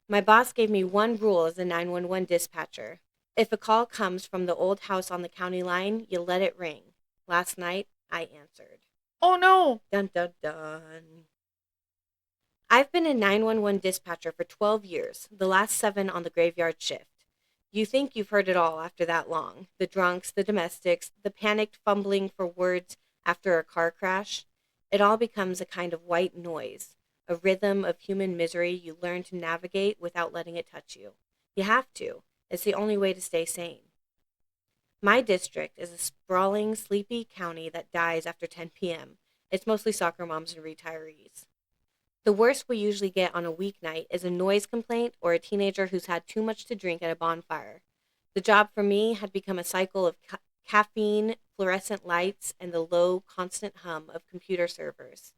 Speaker 1: My boss gave me one rule as a 911 dispatcher. If a call comes from the old house on the county line, you let it ring. Last night, I answered.
Speaker 2: Oh, no.
Speaker 1: Dun, dun, dun. I've been a 911 dispatcher for 12 years, the last 7 on the graveyard shift. You think you've heard it all after that long. The drunks, the domestics, the panicked fumbling for words after a car crash. It all becomes a kind of white noise, a rhythm of human misery you learn to navigate without letting it touch you. You have to. It's the only way to stay sane. My district is a sprawling, sleepy county that dies after 10 p.m. It's mostly soccer moms and retirees. The worst we usually get on a weeknight is a noise complaint or a teenager who's had too much to drink at a bonfire. The job for me had become a cycle of caffeine, fluorescent lights, and the low, constant hum of computer servers.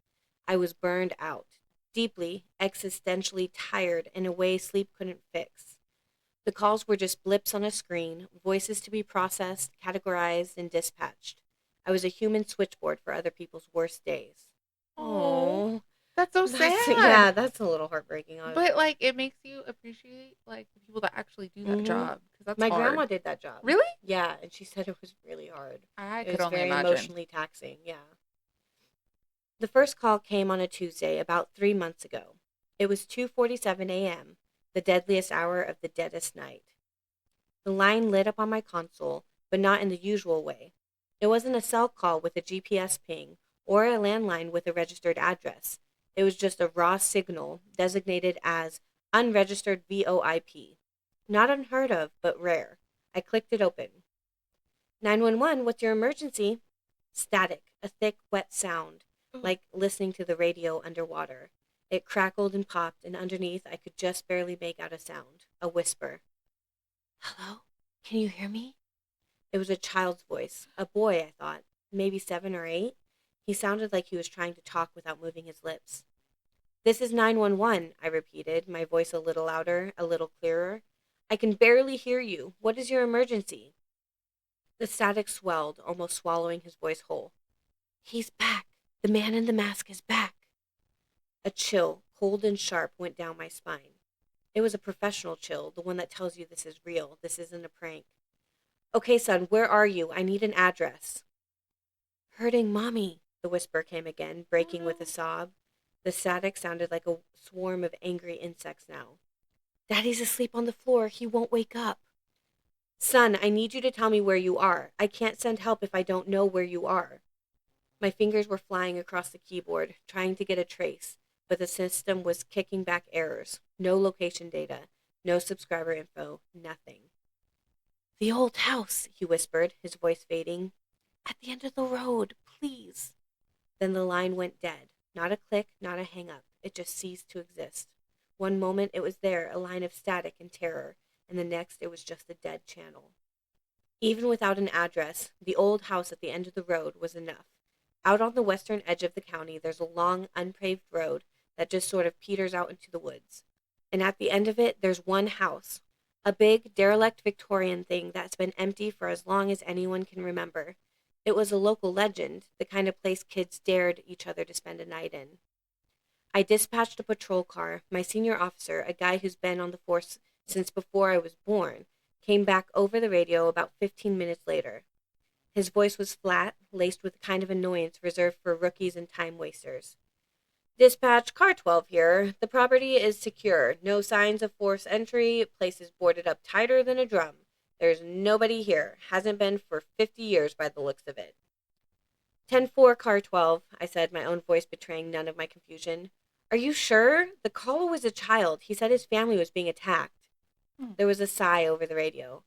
Speaker 1: I was burned out, deeply, existentially tired in a way sleep couldn't fix. The calls were just blips on a screen, voices to be processed, categorized, and dispatched. I was a human switchboard for other people's worst days.
Speaker 2: Oh. That's so sad.
Speaker 1: Yeah, that's a little heartbreaking.
Speaker 2: But, like, it makes you appreciate, like, the people that actually do that job. Because that's
Speaker 1: My
Speaker 2: hard.
Speaker 1: grandma did that job.
Speaker 2: Really?
Speaker 1: Yeah, and she said it was really hard.
Speaker 2: I
Speaker 1: It
Speaker 2: could
Speaker 1: was
Speaker 2: only
Speaker 1: very
Speaker 2: imagine.
Speaker 1: emotionally taxing, yeah. The first call came on a Tuesday about 3 months ago. It was 2:47 a.m., the deadliest hour of the deadest night. The line lit up on my console, but not in the usual way. It wasn't a cell call with a GPS ping or a landline with a registered address. It was just a raw signal designated as unregistered VoIP. Not unheard of, but rare. I clicked it open. 911, what's your emergency? Static, a thick, wet sound, like listening to the radio underwater. It crackled and popped, and underneath I could just barely make out a sound, a whisper. Hello? Can you hear me? It was a child's voice, a boy, I thought, maybe 7 or 8. He sounded like he was trying to talk without moving his lips. This is 911, I repeated, my voice a little louder, a little clearer. I can barely hear you. What is your emergency? The static swelled, almost swallowing his voice whole. He's back. The man in the mask is back. A chill, cold and sharp, went down my spine. It was a professional chill, the one that tells you this is real, this isn't a prank. Okay, son, where are you? I need an address. Hurting Mommy, the whisper came again, breaking with a sob. The static sounded like a swarm of angry insects now. Daddy's asleep on the floor. He won't wake up. Son, I need you to tell me where you are. I can't send help if I don't know where you are. My fingers were flying across the keyboard, trying to get a trace, but the system was kicking back errors. No location data, no subscriber info, nothing. The old house, he whispered, his voice fading. At the end of the road, please. Then the line went dead. Not a click, not a hang-up. It just ceased to exist. One moment it was there, a line of static and terror, and the next it was just a dead channel. Even without an address, the old house at the end of the road was enough. Out on the western edge of the county, there's a long, unpaved road that just sort of peters out into the woods. And at the end of it, there's one house, a big, derelict Victorian thing that's been empty for as long as anyone can remember. It was a local legend, the kind of place kids dared each other to spend a night in. I dispatched a patrol car. My senior officer, a guy who's been on the force since before I was born, came back over the radio about 15 minutes later. His voice was flat, laced with a kind of annoyance reserved for rookies and time wasters. Dispatch Car 12 here. The property is secure. No signs of forced entry. Place is boarded up tighter than a drum. There's nobody here. Hasn't been for 50 years by the looks of it. 10-4, Car 12, I said, my own voice betraying none of my confusion. Are you sure? The caller was a child. He said his family was being attacked. There was a sigh over the radio.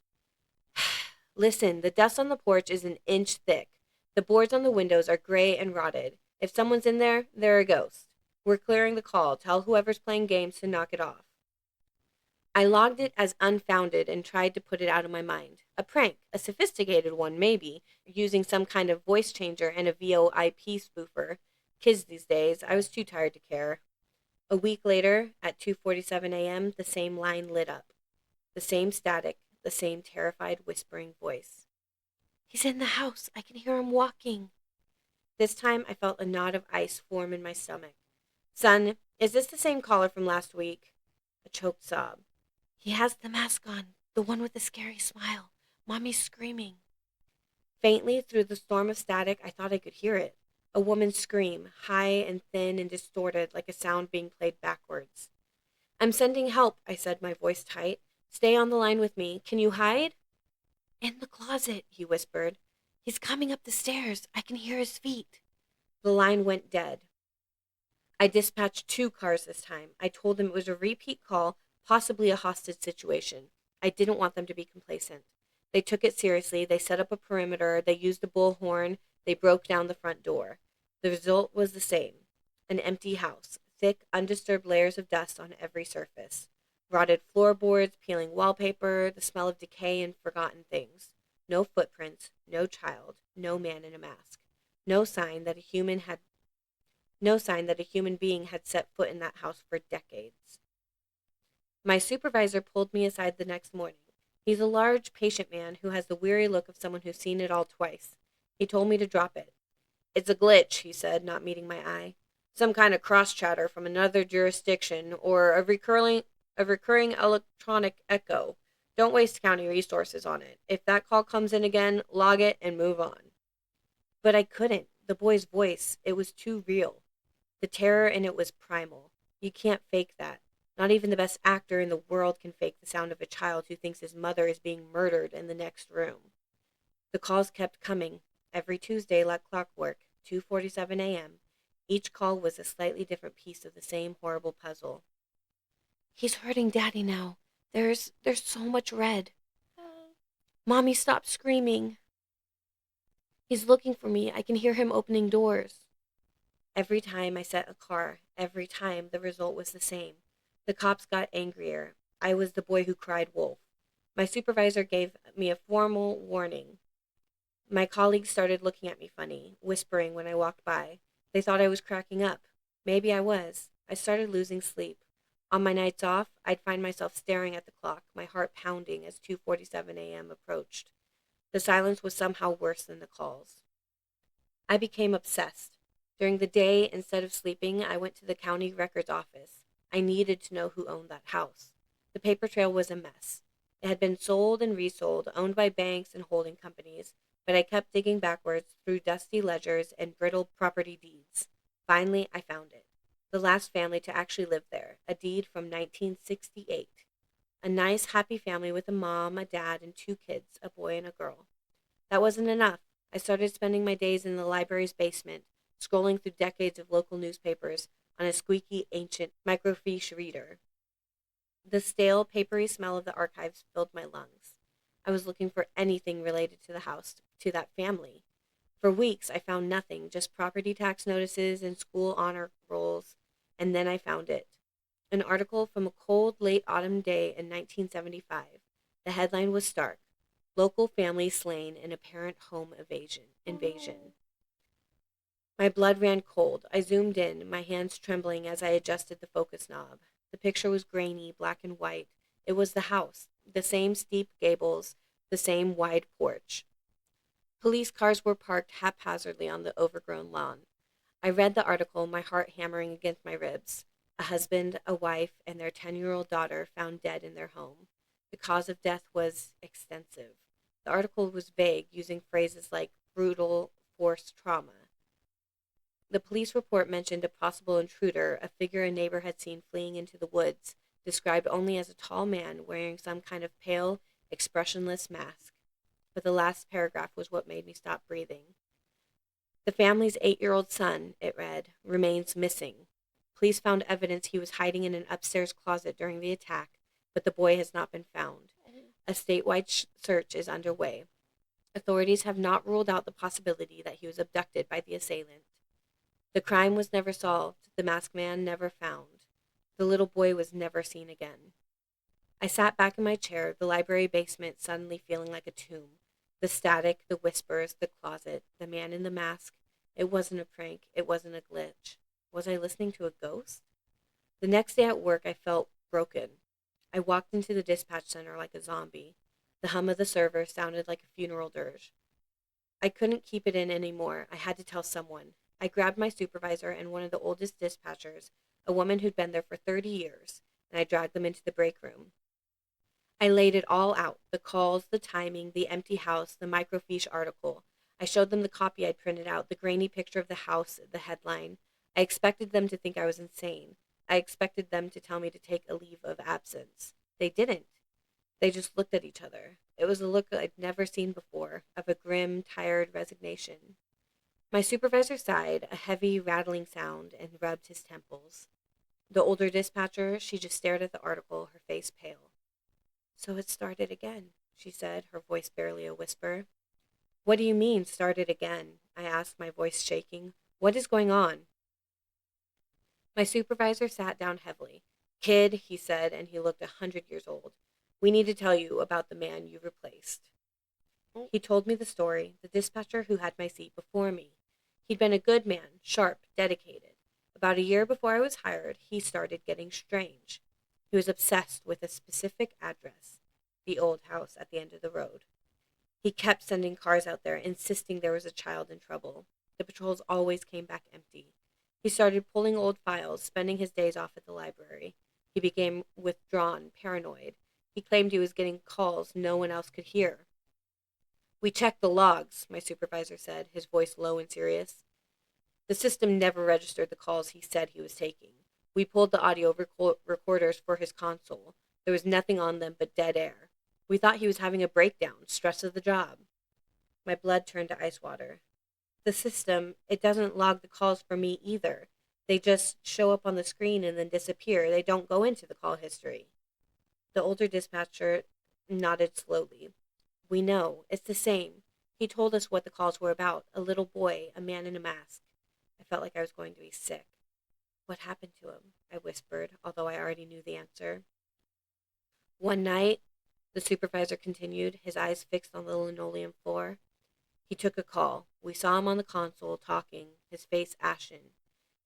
Speaker 1: Listen, the dust on the porch is an inch thick. The boards on the windows are gray and rotted. If someone's in there, they're a ghost. We're clearing the call. Tell whoever's playing games to knock it off. I logged it as unfounded and tried to put it out of my mind. A prank, a sophisticated one maybe, using some kind of voice changer and a VoIP spoofer. Kids these days, I was too tired to care. A week later, at 2:47 a.m., the same line lit up. The same static, the same terrified whispering voice. He's in the house. I can hear him walking. This time I felt a knot of ice form in my stomach. Son, is this the same caller from last week? A choked sob. He has the mask on, the one with the scary smile. Mommy's screaming. Faintly through the storm of static, I thought I could hear it. A woman's scream, high and thin and distorted like a sound being played backwards. I'm sending help, I said, my voice tight. Stay on the line with me. Can you hide? In the closet, he whispered. He's coming up the stairs. I can hear his feet. The line went dead. I dispatched 2 cars this time. I told them it was a repeat call, possibly a hostage situation. I didn't want them to be complacent. They took it seriously. They set up a perimeter. They used the bullhorn. They broke down the front door. The result was the same. An empty house, thick, undisturbed layers of dust on every surface. Rotted floorboards, peeling wallpaper, the smell of decay and forgotten things. No footprints, no child, no man in a mask. No sign that a human being had set foot in that house for decades. My supervisor pulled me aside the next morning. He's a large, patient man who has the weary look of someone who's seen it all twice. He told me to drop it. It's a glitch, he said, not meeting my eye. Some kind of cross-chatter from another jurisdiction or a recurring electronic echo. Don't waste county resources on it. If that call comes in again, log it and move on. But I couldn't. The boy's voice, it was too real. The terror in it was primal. You can't fake that. Not even the best actor in the world can fake the sound of a child who thinks his mother is being murdered in the next room. The calls kept coming. Every Tuesday, like clockwork, 2:47 a.m. Each call was a slightly different piece of the same horrible puzzle. He's hurting Daddy now. There's so much red. Mommy, stop screaming. He's looking for me. I can hear him opening doors. Every time I set a car, every time the result was the same. The cops got angrier. I was the boy who cried wolf. My supervisor gave me a formal warning. My colleagues started looking at me funny, whispering when I walked by. They thought I was cracking up. Maybe I was. I started losing sleep. On my nights off, I'd find myself staring at the clock, my heart pounding as 2:47 a.m. approached. The silence was somehow worse than the calls. I became obsessed. During the day, instead of sleeping, I went to the county records office. I needed to know who owned that house. The paper trail was a mess. It had been sold and resold, owned by banks and holding companies, but I kept digging backwards through dusty ledgers and brittle property deeds. Finally, I found it. The last family to actually live there, a deed from 1968. A nice, happy family with a mom, a dad, and 2 kids, a boy and a girl. That wasn't enough. I started spending my days in the library's basement, scrolling through decades of local newspapers on a squeaky, ancient microfiche reader. The stale, papery smell of the archives filled my lungs. I was looking for anything related to the house, to that family. For weeks, I found nothing, just property tax notices and school honor rolls, and then I found it. An article from a cold, late autumn day in 1975. The headline was stark. Local family slain in apparent home invasion. My blood ran cold. I zoomed in, my hands trembling as I adjusted the focus knob. The picture was grainy, black and white. It was the house, the same steep gables, the same wide porch. Police cars were parked haphazardly on the overgrown lawn. I read the article, my heart hammering against my ribs. A husband, a wife, and their 10-year-old daughter found dead in their home. The cause of death was extensive. The article was vague, using phrases like brutal force trauma. The police report mentioned a possible intruder, a figure a neighbor had seen fleeing into the woods, described only as a tall man wearing some kind of pale, expressionless mask. But the last paragraph was what made me stop breathing. The family's 8-year-old son, it read, remains missing. Police found evidence he was hiding in an upstairs closet during the attack, but the boy has not been found. A statewide search is underway. Authorities have not ruled out the possibility that he was abducted by the assailant. The crime was never solved, the masked man never found. The little boy was never seen again. I sat back in my chair, the library basement suddenly feeling like a tomb. The static, the whispers, the closet, the man in the mask. It wasn't a prank, it wasn't a glitch. Was I listening to a ghost? The next day at work, I felt broken. I walked into the dispatch center like a zombie. The hum of the server sounded like a funeral dirge. I couldn't keep it in anymore. I had to tell someone. I grabbed my supervisor and one of the oldest dispatchers, a woman who'd been there for 30 years, and I dragged them into the break room. I laid it all out, the calls, the timing, the empty house, the microfiche article. I showed them the copy I'd printed out, the grainy picture of the house, the headline. I expected them to think I was insane. I expected them to tell me to take a leave of absence. They didn't. They just looked at each other. It was a look I'd never seen before, of a grim, tired resignation. My supervisor sighed, a heavy, rattling sound, and rubbed his temples. The older dispatcher, she just stared at the article, her face pale. "So it started again," she said, her voice barely a whisper. "What do you mean, started again?" I asked, my voice shaking. "What is going on?" My supervisor sat down heavily. "Kid," he said, and he looked 100 years old. "We need to tell you about the man you replaced." He told me the story, the dispatcher who had my seat before me. He'd been a good man, sharp, dedicated. About a year before I was hired, he started getting strange. He was obsessed with a specific address, the old house at the end of the road. He kept sending cars out there, insisting there was a child in trouble. The patrols always came back empty. He started pulling old files, spending his days off at the library. He became withdrawn, paranoid. He claimed he was getting calls no one else could hear. "We checked the logs," my supervisor said, his voice low and serious. "The system never registered the calls he said he was taking. We pulled the audio recorders for his console. There was nothing on them but dead air. We thought he was having a breakdown, stress of the job." My blood turned to ice water. "The system, it doesn't log the calls for me either. They just show up on the screen and then disappear. They don't go into the call history." The older dispatcher nodded slowly. "We know. It's the same. He told us what the calls were about. A little boy, a man in a mask." I felt like I was going to be sick. "What happened to him?" I whispered, although I already knew the answer. "One night," the supervisor continued, his eyes fixed on the linoleum floor, "he took a call. We saw him on the console, talking, his face ashen.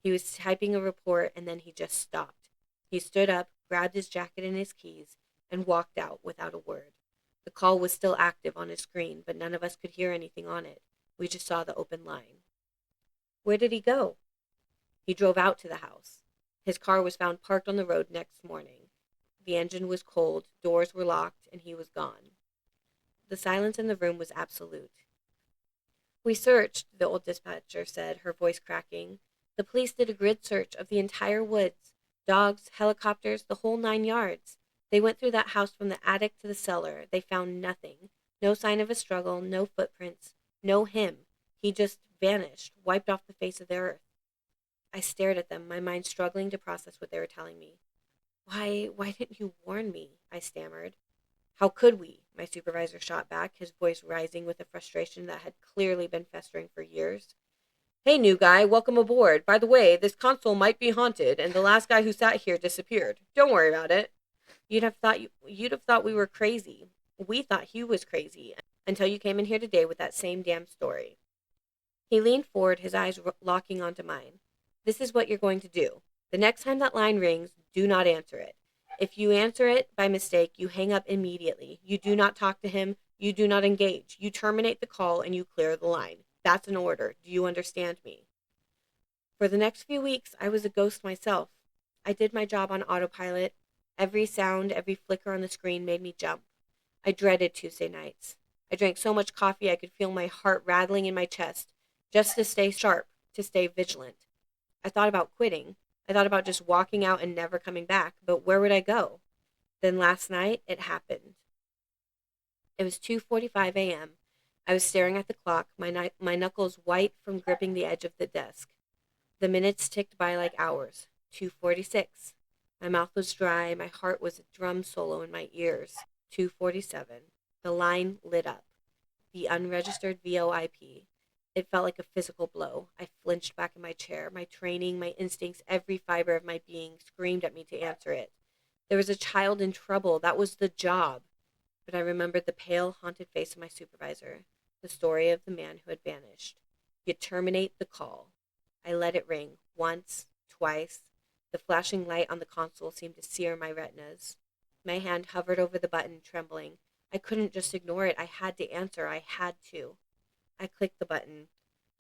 Speaker 1: He was typing a report, and then he just stopped. He stood up, grabbed his jacket and his keys, and walked out without a word. The call was still active on his screen, but none of us could hear anything on it. We just saw the open line." "Where did he go?" "He drove out to the house. His car was found parked on the road next morning. The engine was cold, doors were locked, and he was gone." The silence in the room was absolute. "We searched," the old dispatcher said, her voice cracking. "The police did a grid search of the entire woods. Dogs, helicopters, the whole 9 yards. They went through that house from the attic to the cellar. They found nothing. No sign of a struggle, no footprints, no him. He just vanished, wiped off the face of the earth." I stared at them, my mind struggling to process what they were telling me. Why didn't you warn me?" I stammered. "How could we?" my supervisor shot back, his voice rising with a frustration that had clearly been festering for years. "Hey, new guy, welcome aboard. By the way, this console might be haunted, and the last guy who sat here disappeared. Don't worry about it. You'd have thought we were crazy. We thought Hugh was crazy until you came in here today with that same damn story. He leaned forward, his eyes locking onto mine. This is what you're going to do. The next time that line rings, do not answer it. If you answer it by mistake, you hang up immediately. You do not talk to him. You do not engage. You terminate the call and you clear the line. That's an order. Do you understand me? For the next few weeks, I was a ghost myself. I did my job on autopilot. Every sound, every flicker on the screen made me jump. I dreaded Tuesday nights. I drank so much coffee I could feel my heart rattling in my chest, just to stay sharp, to stay vigilant. I thought about quitting. I thought about just walking out and never coming back, but where would I go? Then last night, it happened. It was 2:45 a.m. I was staring at the clock, my knuckles white from gripping the edge of the desk. The minutes ticked by like hours. 2:46. My mouth was dry, my heart was a drum solo in my ears. 2:47. The line lit up. The unregistered VoIP. It felt like a physical blow. I flinched back in my chair. My training, my instincts, every fiber of my being screamed at me to answer it. There was a child in trouble. That was the job. But I remembered the pale, haunted face of my supervisor, the story of the man who had vanished. You terminate the call. I let it ring. Once, twice. The flashing light on the console seemed to sear my retinas. My hand hovered over the button, trembling. I couldn't just ignore it. I had to answer. I had to. I clicked the button.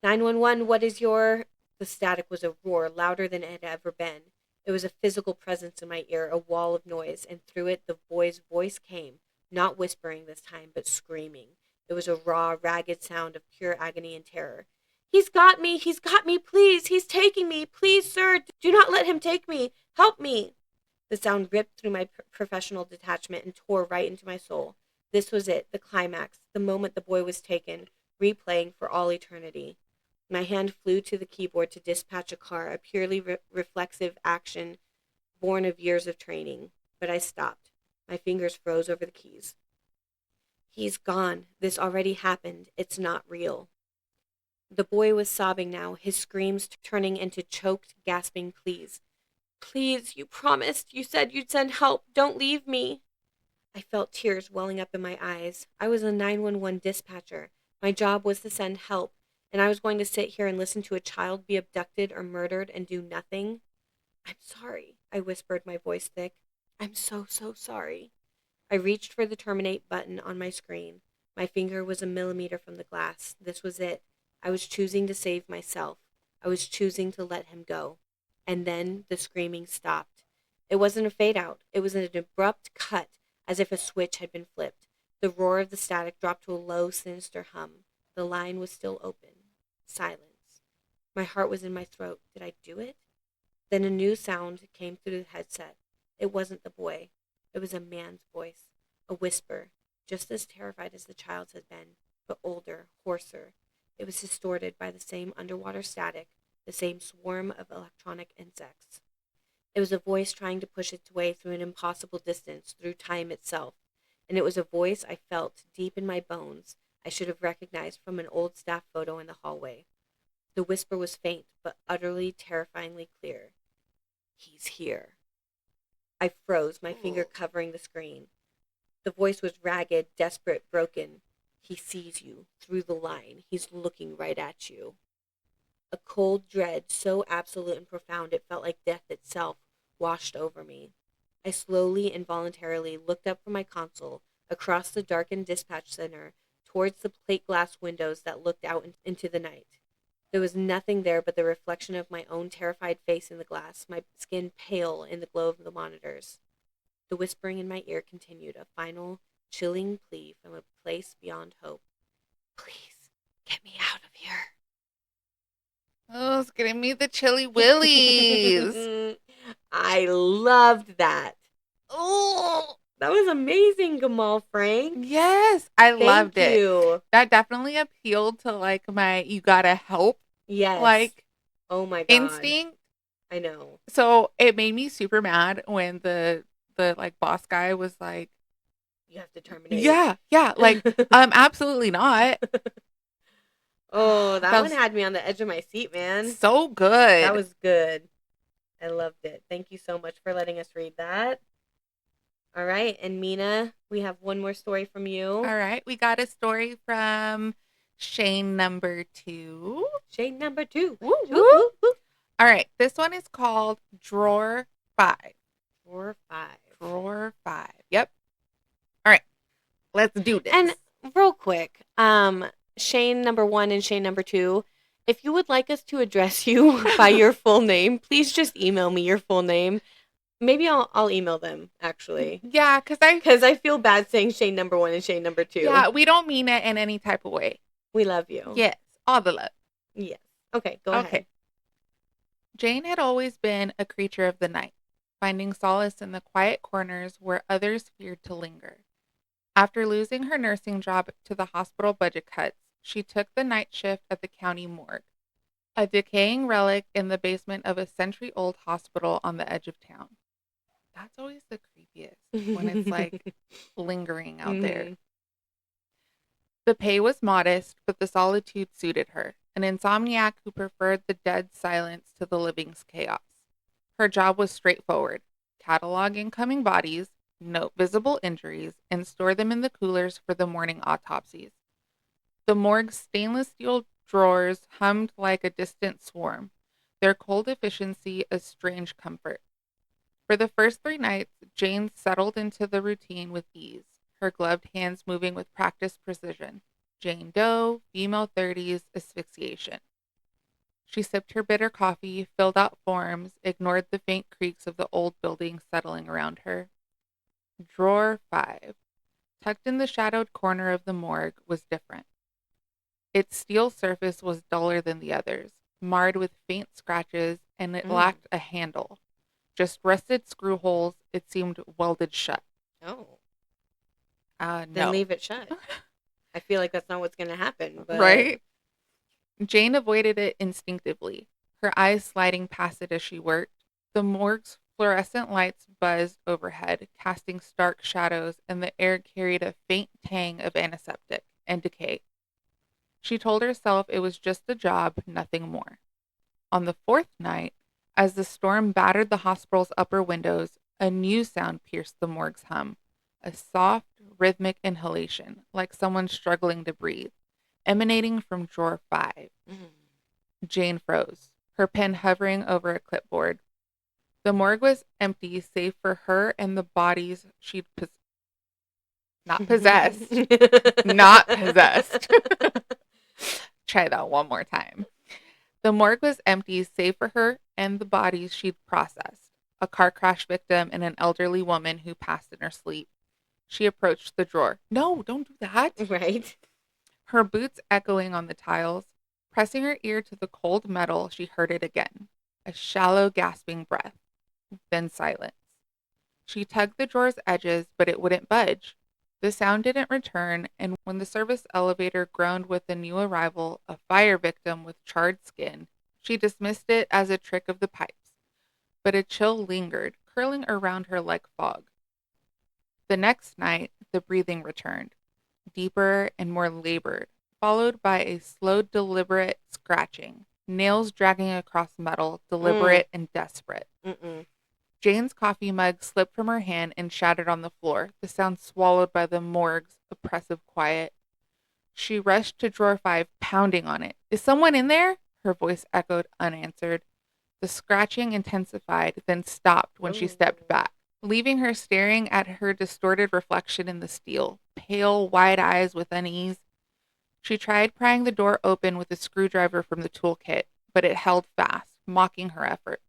Speaker 1: 911, what is your... The static was a roar, louder than it had ever been. There was a physical presence in my ear, a wall of noise, and through it the boy's voice came, not whispering this time, but screaming. It was a raw, ragged sound of pure agony and terror. He's got me, please, he's taking me, please, sir, do not let him take me, help me. The sound ripped through my professional detachment and tore right into my soul. This was it, the climax, the moment the boy was taken, replaying for all eternity. My hand flew to the keyboard to dispatch a car, a purely reflexive action born of years of training. But I stopped. My fingers froze over the keys. He's gone. This already happened. It's not real. The boy was sobbing now, his screams turning into choked, gasping pleas. Please, you promised. You said you'd send help. Don't leave me. I felt tears welling up in my eyes. I was a 911 dispatcher. My job was to send help, and I was going to sit here and listen to a child be abducted or murdered and do nothing? I'm sorry, I whispered, my voice thick. I'm so sorry. I reached for the terminate button on my screen. My finger was a millimeter from the glass. This was it. I was choosing to save myself. I was choosing to let him go. And then the screaming stopped. It wasn't a fade out. It was an abrupt cut, as if a switch had been flipped. The roar of the static dropped to a low, sinister hum. The line was still open. Silence. My heart was in my throat. Did I do it? Then a new sound came through the headset. It wasn't the boy. It was a man's voice. A whisper, just as terrified as the child's had been, but older, hoarser. It was distorted by the same underwater static, the same swarm of electronic insects. It was a voice trying to push its way through an impossible distance, through time itself. And it was a voice I felt deep in my bones I should have recognized from an old staff photo in the hallway. The whisper was faint, but utterly, terrifyingly clear. He's here. I froze, my finger covering the screen. The voice was ragged, desperate, broken. He sees you, through the line. He's looking right at you. A cold dread, so absolute and profound it felt like death itself, washed over me. I slowly, involuntarily looked up from my console, across the darkened dispatch center, towards the plate glass windows that looked out into the night. There was nothing there but the reflection of my own terrified face in the glass, my skin pale in the glow of the monitors. The whispering in my ear continued, a final, chilling plea from a place beyond hope. Please, get me out of here.
Speaker 2: Oh, it's getting me the chilly willies.
Speaker 1: I loved that.
Speaker 2: Oh,
Speaker 1: that was amazing, GamalFrank.
Speaker 2: Yes, I loved it.
Speaker 1: Thank you.
Speaker 2: That definitely appealed to like my you gotta help.
Speaker 1: Yes.
Speaker 2: Like,
Speaker 1: oh my God.
Speaker 2: Instinct.
Speaker 1: I know.
Speaker 2: So it made me super mad when the like boss guy was like,
Speaker 1: you have to terminate.
Speaker 2: Yeah, like absolutely not.
Speaker 1: Oh, that one had me on the edge of my seat, man.
Speaker 2: So good.
Speaker 1: That was good. I loved it. Thank you so much for letting us read that. All right. And Mena, we have one more story from you.
Speaker 2: All right, we got a story from Shane number 2.
Speaker 1: Shade number 2.
Speaker 2: Woo
Speaker 1: Whoop,
Speaker 2: woo.
Speaker 1: whoop, whoop.
Speaker 2: All right, this one is called Drawer 5.
Speaker 1: 4, 5.
Speaker 2: Drawer 5. Yep. All right, let's do this.
Speaker 1: And real quick, Shane number 1 and Shane number 2, if you would like us to address you by your full name, please just email me your full name. Maybe I'll email them actually.
Speaker 2: Yeah,
Speaker 1: Because I feel bad saying Shane number 1 and Shane number 2.
Speaker 2: Yeah, we don't mean it in any type of way.
Speaker 1: We love you.
Speaker 2: Yes, all the love.
Speaker 1: Yes. Okay, go ahead.
Speaker 2: Jane had always been a creature of the night, finding solace in the quiet corners where others feared to linger. After losing her nursing job to the hospital budget cuts, she took the night shift at the county morgue, a decaying relic in the basement of a century-old hospital on the edge of town. That's always the creepiest, when it's like lingering out there. The pay was modest, but the solitude suited her, an insomniac who preferred the dead silence to the living's chaos. Her job was straightforward: catalog incoming bodies, note visible injuries, and store them in the coolers for the morning autopsies. The morgue's stainless steel drawers hummed like a distant swarm, their cold efficiency a strange comfort. For the first 3 nights, Jane settled into the routine with ease, her gloved hands moving with practiced precision. Jane Doe, female 30s, asphyxiation. She sipped her bitter coffee, filled out forms, ignored the faint creaks of the old building settling around her. Drawer 5, tucked in the shadowed corner of the morgue, was different. Its steel surface was duller than the others, marred with faint scratches, and it lacked a handle. Just rusted screw holes, it seemed welded shut.
Speaker 1: Oh.
Speaker 2: No.
Speaker 1: Then leave it shut. I feel like that's not what's going to happen. But...
Speaker 2: Right? Jane avoided it instinctively, her eyes sliding past it as she worked. The morgue's fluorescent lights buzzed overhead, casting stark shadows, and the air carried a faint tang of antiseptic and decay. She told herself it was just a job, nothing more. On the 4th night, as the storm battered the hospital's upper windows, a new sound pierced the morgue's hum, a soft, rhythmic inhalation, like someone struggling to breathe, emanating from drawer 5. Jane froze, her pen hovering over a clipboard. The morgue was empty save for her and the bodies she'd not possessed. Not possessed. Try that one more time. The morgue was empty save for her and the bodies she'd processed, a car crash victim and an elderly woman who passed in her sleep. She approached the drawer. No, don't do that.
Speaker 1: Right.
Speaker 2: Her boots echoing on the tiles. Pressing her ear to the cold metal, she heard it again. A shallow, gasping breath. Then silence. She tugged the drawer's edges, but it wouldn't budge. The sound didn't return, and when the service elevator groaned with the new arrival, a fire victim with charred skin, she dismissed it as a trick of the pipes. But a chill lingered, curling around her like fog. The next night, the breathing returned, deeper and more labored, followed by a slow, deliberate scratching, nails dragging across metal, deliberate and desperate. Jane's coffee mug slipped from her hand and shattered on the floor, the sound swallowed by the morgue's oppressive quiet. She rushed to drawer 5, pounding on it. Is someone in there? Her voice echoed unanswered. The scratching intensified, then stopped when she stepped back, leaving her staring at her distorted reflection in the steel, pale, wide eyes with unease. She tried prying the door open with a screwdriver from the toolkit, but it held fast, mocking her efforts.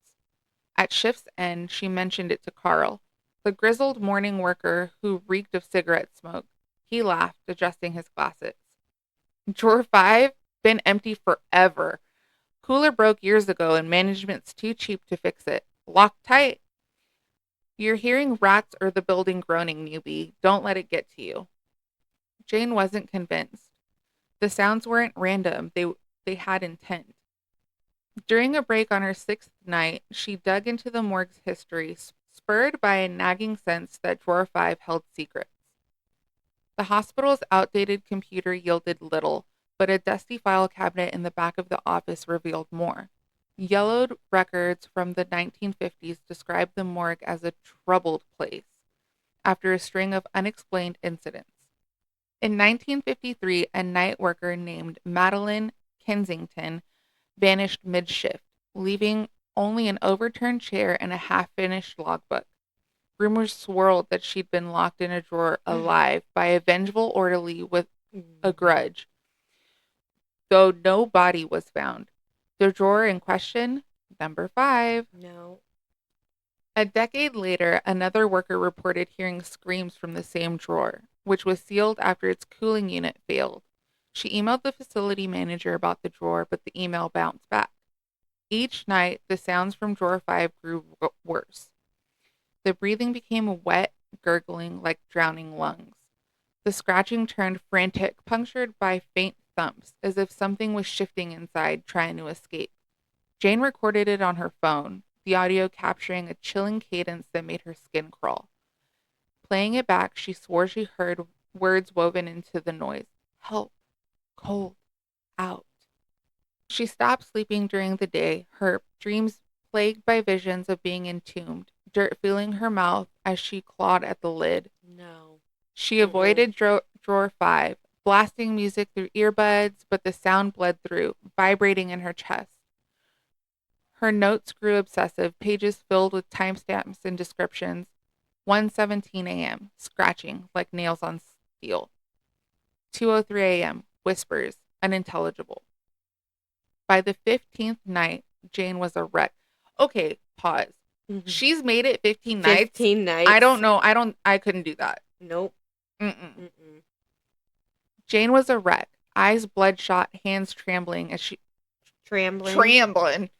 Speaker 2: At shift's end, she mentioned it to Carl, the grizzled morning worker who reeked of cigarette smoke. He laughed, adjusting his glasses. Drawer 5? Been empty forever. Cooler broke years ago and management's too cheap to fix it. Locked tight. You're hearing rats or the building groaning, newbie. Don't let it get to you. Jane wasn't convinced. The sounds weren't random. They had intent. During a break on her 6th night, she dug into the morgue's history, spurred by a nagging sense that drawer 5 held secrets. The hospital's outdated computer yielded little, but a dusty file cabinet in the back of the office revealed more. Yellowed records from the 1950s described the morgue as a troubled place, after a string of unexplained incidents. In 1953, a night worker named Madeline Kensington vanished mid-shift, leaving only an overturned chair and a half-finished logbook. Rumors swirled that she'd been locked in a drawer alive by a vengeful orderly with a grudge, though no body was found. The drawer in question, number 5.
Speaker 1: No.
Speaker 2: A decade later, another worker reported hearing screams from the same drawer, which was sealed after its cooling unit failed. She emailed the facility manager about the drawer, but the email bounced back. Each night, the sounds from drawer 5 grew worse. The breathing became wet, gurgling like drowning lungs. The scratching turned frantic, punctured by faint thumps, as if something was shifting inside, trying to escape. Jane recorded it on her phone, the audio capturing a chilling cadence that made her skin crawl. Playing it back, she swore she heard words woven into the noise. Help. Cold. Out. She stopped sleeping during the day, her dreams plagued by visions of being entombed, dirt filling her mouth as she clawed at the lid.
Speaker 1: No.
Speaker 2: She avoided drawer 5, blasting music through earbuds, but the sound bled through, vibrating in her chest. Her notes grew obsessive, pages filled with timestamps and descriptions. 1:17 a.m., scratching like nails on steel. 2:03 a.m., whispers, unintelligible. By the 15th night, Jane was a wreck. Okay, pause. She's made it 15 nights.
Speaker 1: 15 nights?
Speaker 2: I don't know. I couldn't do that.
Speaker 1: Nope.
Speaker 2: Mm-mm. Jane was a wreck. Eyes bloodshot, hands trembling as she... Trembling.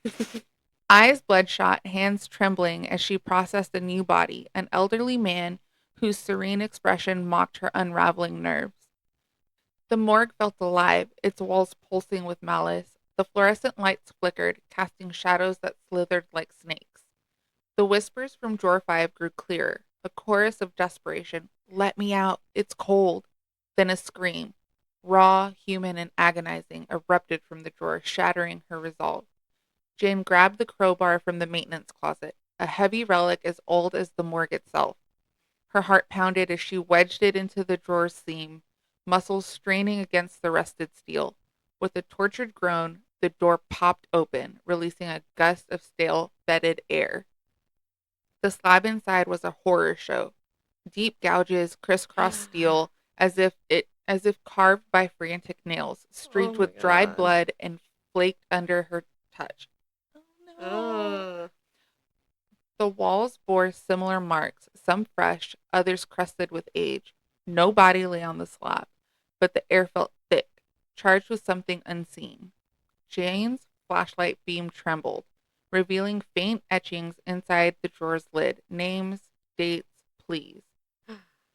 Speaker 2: Eyes bloodshot, hands trembling as she processed a new body, an elderly man whose serene expression mocked her unraveling nerves. The morgue felt alive, its walls pulsing with malice. The fluorescent lights flickered, casting shadows that slithered like snakes. The whispers from drawer 5 grew clearer, a chorus of desperation. Let me out, it's cold. Then a scream, raw, human, and agonizing, erupted from the drawer, shattering her resolve. Jane grabbed the crowbar from the maintenance closet, a heavy relic as old as the morgue itself. Her heart pounded as she wedged it into the drawer's seam, muscles straining against the rusted steel. With a tortured groan, the door popped open, releasing a gust of stale, fetid air. The slab inside was a horror show. Deep gouges, crisscross steel, as if carved by frantic nails, streaked with dried blood and flaked under her touch. Oh, no. The walls bore similar marks, some fresh, others crusted with age. No body lay on the slab, but the air felt thick, charged with something unseen. Jane's flashlight beam trembled, revealing faint etchings inside the drawer's lid. Names, dates, please.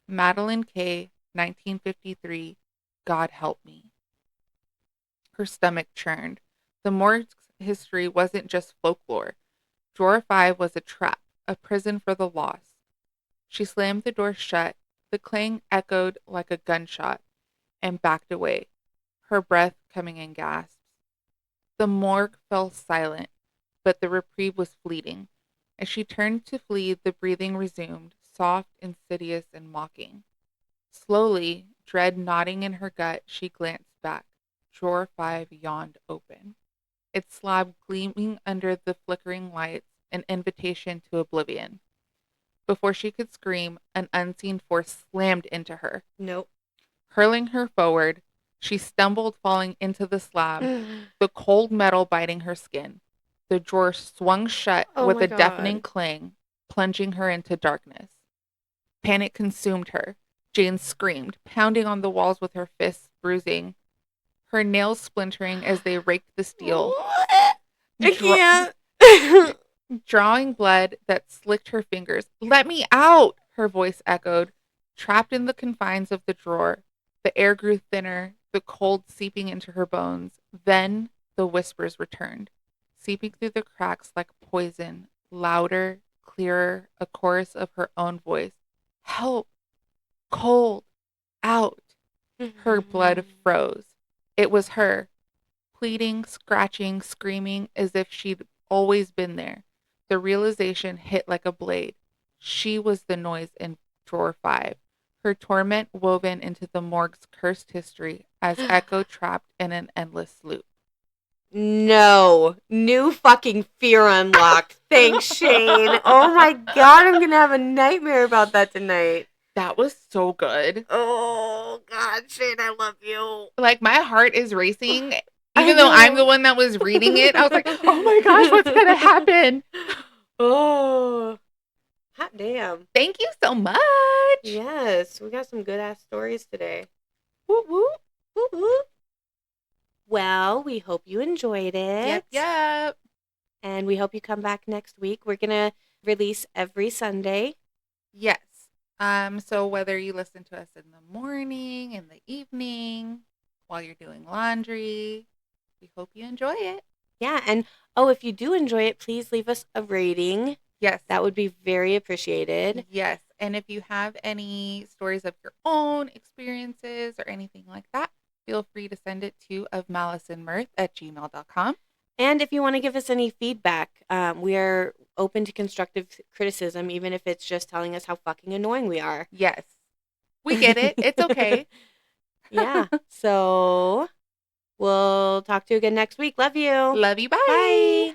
Speaker 2: Madeline K., 1953, God help me. Her stomach churned. The morgue's history wasn't just folklore. Drawer 5 was a trap, a prison for the lost. She slammed the door shut. The clang echoed like a gunshot and backed away, her breath coming in gasps. The morgue fell silent, but the reprieve was fleeting. As she turned to flee, the breathing resumed, soft, insidious, and mocking. Slowly, dread knotting in her gut, she glanced back. Drawer 5 yawned open, its slab gleaming under the flickering lights, an invitation to oblivion. Before she could scream, an unseen force slammed into her.
Speaker 1: Nope.
Speaker 2: Hurling her forward, she stumbled, falling into the slab, the cold metal biting her skin. The drawer swung shut with a deafening clang, plunging her into darkness. Panic consumed her. Jane screamed, pounding on the walls with her fists bruising, her nails splintering as they raked the steel.
Speaker 1: I can't.
Speaker 2: Drawing blood that slicked her fingers. Let me out, her voice echoed, trapped in the confines of the drawer. The air grew thinner, the cold seeping into her bones. Then the whispers returned, seeping through the cracks like poison, louder, clearer, a chorus of her own voice. Help! Cold! Out! Her blood froze. It was her, pleading, scratching, screaming as if she'd always been there. The realization hit like a blade. She was the noise in Drawer 5. Her torment woven into the morgue's cursed history as Echo trapped in an endless loop.
Speaker 1: No. New fucking fear unlocked. Thanks, Shane. Oh my god, I'm gonna have a nightmare about that tonight.
Speaker 2: That was so good.
Speaker 1: Oh god, Shane, I love you.
Speaker 2: Like, my heart is racing.
Speaker 1: I
Speaker 2: Even though I'm
Speaker 1: know.
Speaker 2: the one that was reading it, I was like, oh my gosh, what's going to happen?
Speaker 1: Oh. Hot damn.
Speaker 2: Thank you so much.
Speaker 1: Yes, we got some good ass stories today.
Speaker 2: Woo woo.
Speaker 1: Woo woo. Well, we hope you enjoyed it.
Speaker 2: Yep.
Speaker 1: And we hope you come back next week. We're going to release every Sunday.
Speaker 2: Yes. So whether you listen to us in the morning, in the evening, while you're doing laundry, we hope you enjoy it.
Speaker 1: Yeah, and if you do enjoy it, please leave us a rating.
Speaker 2: Yes.
Speaker 1: That would be very appreciated.
Speaker 2: Yes. And if you have any stories of your own experiences or anything like that, feel free to send it to OfMaliceAndMirth@gmail.com.
Speaker 1: And if you want to give us any feedback, we are open to constructive criticism, even if it's just telling us how fucking annoying we are.
Speaker 2: Yes. We get it. It's okay.
Speaker 1: Yeah. So we'll talk to you again next week. Love you.
Speaker 2: Love you. Bye. Bye.